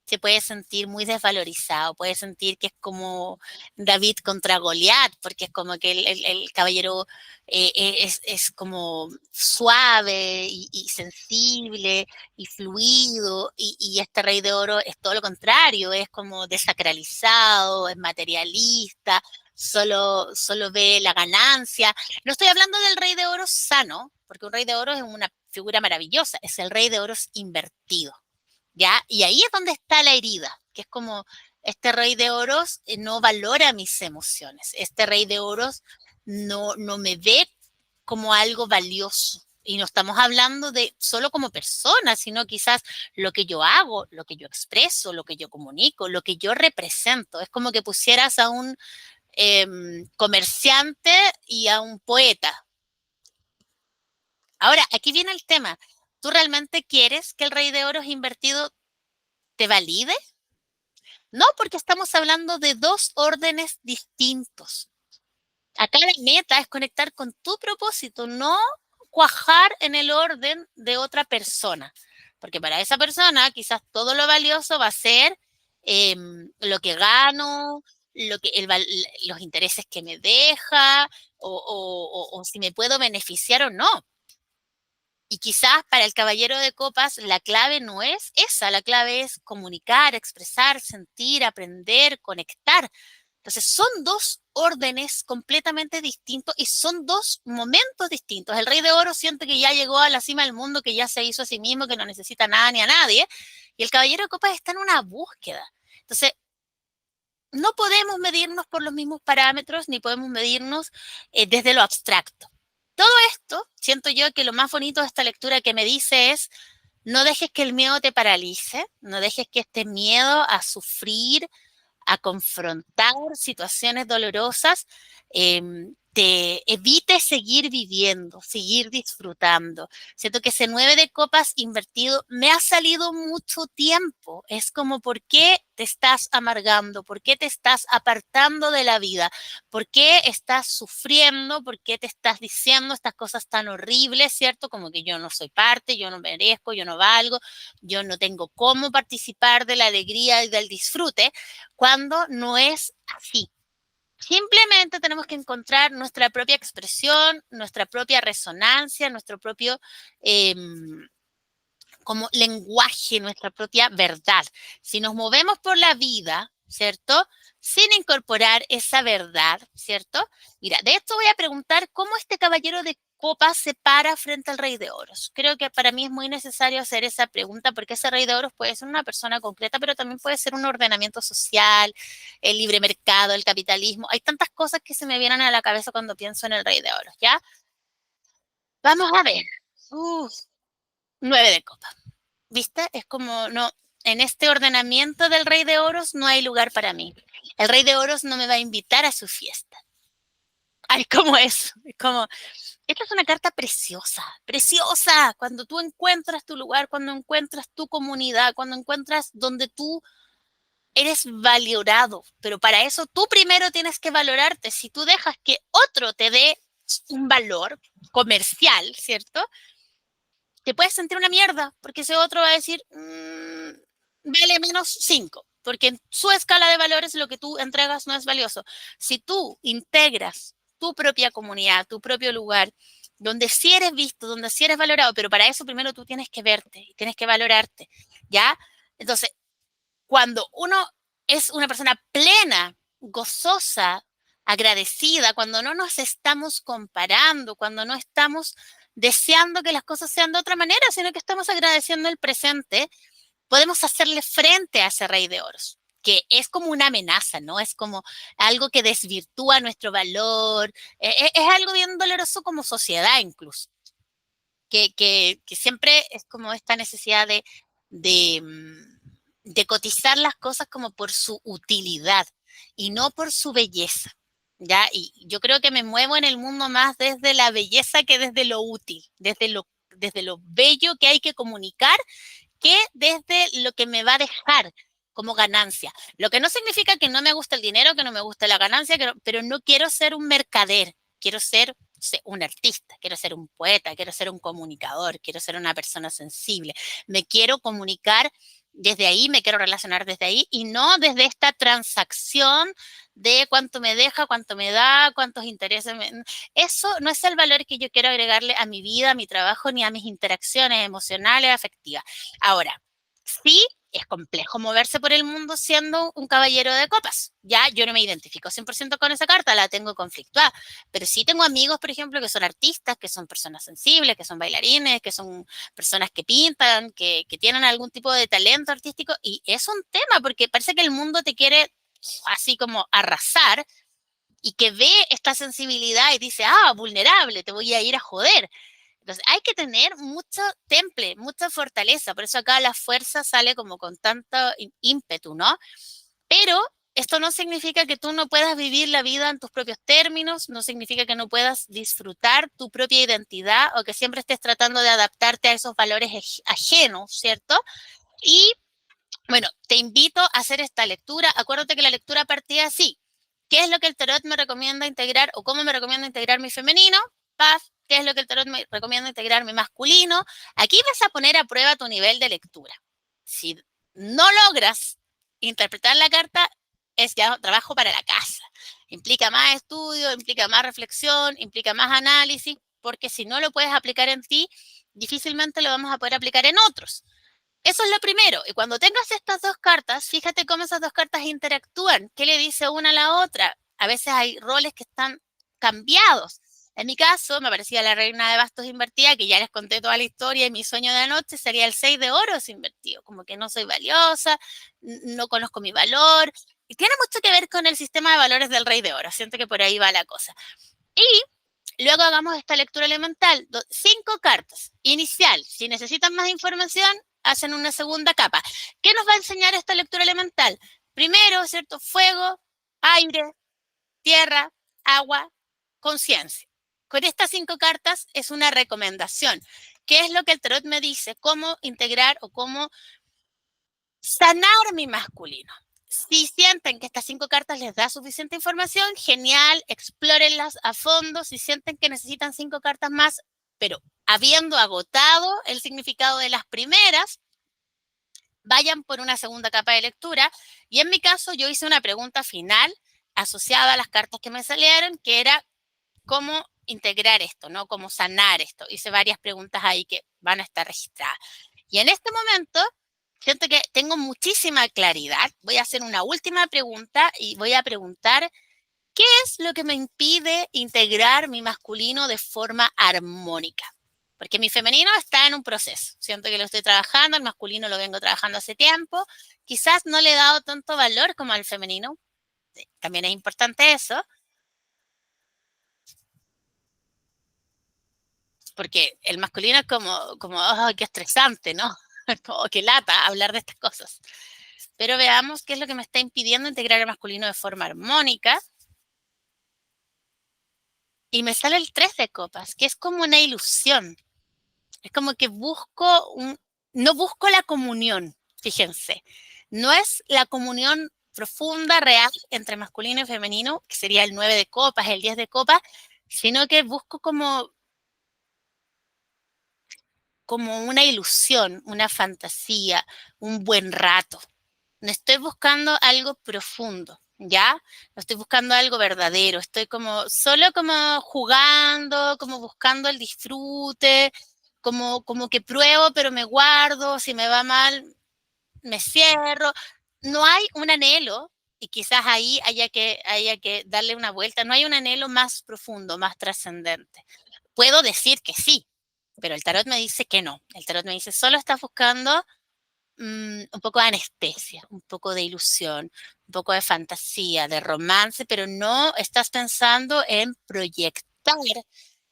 se puede sentir muy desvalorizado, puede sentir que es como David contra Goliat, porque es como que el caballero es como suave y sensible y fluido, y este rey de oro es todo lo contrario, es como desacralizado, es materialista, solo ve la ganancia. No estoy hablando del rey de oro sano, porque un rey de oro es una figura maravillosa, es el rey de oros invertido. ¿Ya? Y ahí es donde está la herida, que es como este rey de oros no valora mis emociones, este rey de oros no me ve como algo valioso. Y no estamos hablando de solo como persona, sino quizás lo que yo hago, lo que yo expreso, lo que yo comunico, lo que yo represento. Es como que pusieras a un comerciante y a un poeta. Ahora, aquí viene el tema. ¿Tú realmente quieres que el rey de oros invertido te valide? No, porque estamos hablando de dos órdenes distintos. Acá la meta es conectar con tu propósito, no cuajar en el orden de otra persona. Porque para esa persona quizás todo lo valioso va a ser lo que gano, los intereses que me deja o si me puedo beneficiar o no. Y quizás para el caballero de copas la clave no es esa, la clave es comunicar, expresar, sentir, aprender, conectar. Entonces son dos órdenes completamente distintos y son dos momentos distintos. El rey de oro siente que ya llegó a la cima del mundo, que ya se hizo a sí mismo, que no necesita nada ni a nadie. Y el caballero de copas está en una búsqueda. Entonces, no podemos medirnos por los mismos parámetros ni podemos medirnos desde lo abstracto. Todo esto, siento yo que lo más bonito de esta lectura que me dice es, no dejes que el miedo te paralice, no dejes que este miedo a sufrir, a confrontar situaciones dolorosas, te evite seguir viviendo, seguir disfrutando. Siento que ese 9 de copas invertido me ha salido mucho tiempo. Es como, ¿por qué te estás amargando? ¿Por qué te estás apartando de la vida? ¿Por qué estás sufriendo? ¿Por qué te estás diciendo estas cosas tan horribles, cierto? Como que yo no soy parte, yo no merezco, yo no valgo, yo no tengo cómo participar de la alegría y del disfrute, cuando no es así. Simplemente tenemos que encontrar nuestra propia expresión, nuestra propia resonancia, nuestro propio como lenguaje, nuestra propia verdad. Si nos movemos por la vida, ¿cierto? Sin incorporar esa verdad, ¿cierto? Mira, de esto voy a preguntar cómo este caballero de copas se para frente al rey de oros. Creo que para mí es muy necesario hacer esa pregunta porque ese rey de oros puede ser una persona concreta, pero también puede ser un ordenamiento social, el libre mercado, el capitalismo. Hay tantas cosas que se me vienen a la cabeza cuando pienso en el rey de oros, ¿ya? Vamos a ver. Uf, 9 de copas. ¿Viste? Es como, no, en este ordenamiento del Rey de Oros no hay lugar para mí. El Rey de Oros no me va a invitar a su fiesta. Ay, como eso. Es como, esta es una carta preciosa, preciosa. Cuando tú encuentras tu lugar, cuando encuentras tu comunidad, cuando encuentras donde tú eres valorado. Pero para eso tú primero tienes que valorarte. Si tú dejas que otro te dé un valor comercial, ¿cierto? Te puedes sentir una mierda, porque ese otro va a decir, vale menos 5. porque en su escala de valores lo que tú entregas no es valioso. Si tú integras tu propia comunidad, tu propio lugar, donde sí eres visto, donde sí eres valorado, pero para eso primero tú tienes que verte, tienes que valorarte, ¿ya? Entonces, cuando uno es una persona plena, gozosa, agradecida, cuando no nos estamos comparando, cuando no estamos deseando que las cosas sean de otra manera, sino que estamos agradeciendo el presente, podemos hacerle frente a ese rey de oros, que es como una amenaza, ¿no? Es como algo que desvirtúa nuestro valor, es algo bien doloroso como sociedad incluso, que siempre es como esta necesidad de, de cotizar las cosas como por su utilidad y no por su belleza. ¿Ya? Y yo creo que me muevo en el mundo más desde la belleza que desde lo útil, desde lo bello que hay que comunicar que desde lo que me va a dejar como ganancia. Lo que no significa que no me guste el dinero, que no me guste la ganancia, pero no quiero ser un mercader, quiero ser un artista, quiero ser un poeta, quiero ser un comunicador, quiero ser una persona sensible. Me quiero comunicar desde ahí, me quiero relacionar desde ahí y no desde esta transacción de cuánto me deja, cuánto me da, cuántos intereses me... Eso no es el valor que yo quiero agregarle a mi vida, a mi trabajo, ni a mis interacciones emocionales, afectivas. Ahora, sí es complejo moverse por el mundo siendo un caballero de copas. Ya yo no me identifico 100% con esa carta, la tengo conflictuada, pero sí tengo amigos, por ejemplo, que son artistas, que son personas sensibles, que son bailarines, que son personas que pintan, que tienen algún tipo de talento artístico y es un tema porque parece que el mundo te quiere así como arrasar y que ve esta sensibilidad y dice, ah, vulnerable, te voy a ir a joder. Entonces, hay que tener mucho temple, mucha fortaleza. Por eso acá la fuerza sale como con tanto ímpetu, ¿no? Pero esto no significa que tú no puedas vivir la vida en tus propios términos, no significa que no puedas disfrutar tu propia identidad o que siempre estés tratando de adaptarte a esos valores ajenos, ¿cierto? Y bueno, te invito a hacer esta lectura. Acuérdate que la lectura partía así. ¿Qué es lo que el tarot me recomienda integrar o cómo me recomienda integrar mi femenino? Paz. ¿Qué es lo que el tarot me recomienda integrar mi masculino? Aquí vas a poner a prueba tu nivel de lectura. Si no logras interpretar la carta, es ya trabajo para la casa. Implica más estudio, implica más reflexión, implica más análisis, porque si no lo puedes aplicar en ti, difícilmente lo vamos a poder aplicar en otros. Eso es lo primero. Y cuando tengas estas dos cartas, fíjate cómo esas dos cartas interactúan. ¿Qué le dice una a la otra? A veces hay roles que están cambiados. En mi caso, me parecía la reina de bastos invertida, que ya les conté toda la historia y mi sueño de anoche sería el 6 de oros invertido. Como que no soy valiosa, no conozco mi valor. Y tiene mucho que ver con el sistema de valores del rey de oro. Siento que por ahí va la cosa. Y luego hagamos esta lectura elemental. 5 cartas. Inicial. Si necesitan más información, hacen una segunda capa. ¿Qué nos va a enseñar esta lectura elemental? Primero, ¿cierto? Fuego, aire, tierra, agua, conciencia. Con estas 5 cartas es una recomendación. ¿Qué es lo que el tarot me dice? ¿Cómo integrar o cómo sanar mi masculino? Si sienten que estas 5 cartas les da suficiente información, genial, explórenlas a fondo. Si sienten que necesitan 5 cartas más, pero habiendo agotado el significado de las primeras, vayan por una segunda capa de lectura. Y en mi caso, yo hice una pregunta final asociada a las cartas que me salieron, que era cómo integrar esto, ¿no? Cómo sanar esto. Hice varias preguntas ahí que van a estar registradas. Y en este momento siento que tengo muchísima claridad. Voy a hacer una última pregunta y voy a preguntar, ¿qué es lo que me impide integrar mi masculino de forma armónica? Porque mi femenino está en un proceso. Siento que lo estoy trabajando, el masculino lo vengo trabajando hace tiempo. Quizás no le he dado tanto valor como al femenino. También es importante eso, porque el masculino es como oh, qué estresante, ¿no? Como que lata hablar de estas cosas. Pero veamos qué es lo que me está impidiendo integrar el masculino de forma armónica. Y me sale el 3 de copas, que es como una ilusión. Es como que no busco la comunión, fíjense. No es la comunión profunda, real, entre masculino y femenino, que sería el 9 de copas, el 10 de copas, sino que busco como una ilusión, una fantasía, un buen rato. No estoy buscando algo profundo, ¿ya? No estoy buscando algo verdadero, estoy como solo como jugando, como buscando el disfrute, como que pruebo, pero me guardo, si me va mal, me cierro. No hay un anhelo, y quizás ahí haya que darle una vuelta, no hay un anhelo más profundo, más trascendente. Puedo decir que sí, pero el tarot me dice que no. El tarot me dice, solo estás buscando un poco de anestesia, un poco de ilusión, un poco de fantasía, de romance, pero no estás pensando en proyectar,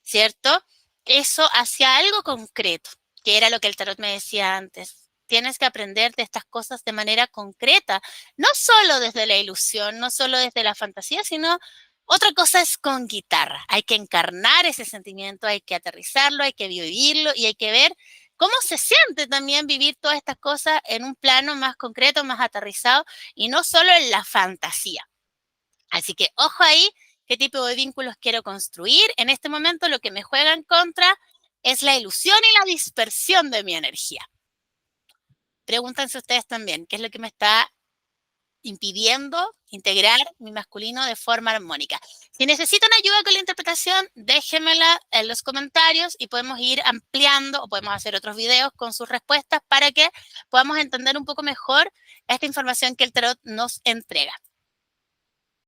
¿cierto? Eso hacia algo concreto, que era lo que el tarot me decía antes. Tienes que aprender de estas cosas de manera concreta, no solo desde la ilusión, no solo desde la fantasía, sino otra cosa es con guitarra. Hay que encarnar ese sentimiento, hay que aterrizarlo, hay que vivirlo y hay que ver cómo se siente también vivir todas estas cosas en un plano más concreto, más aterrizado y no solo en la fantasía. Así que ojo ahí, qué tipo de vínculos quiero construir. En este momento lo que me juega en contra es la ilusión y la dispersión de mi energía. Pregúntense ustedes también, ¿qué es lo que me está impidiendo integrar mi masculino de forma armónica? Si necesitan ayuda con la interpretación, déjenmela en los comentarios y podemos ir ampliando o podemos hacer otros videos con sus respuestas para que podamos entender un poco mejor esta información que el tarot nos entrega.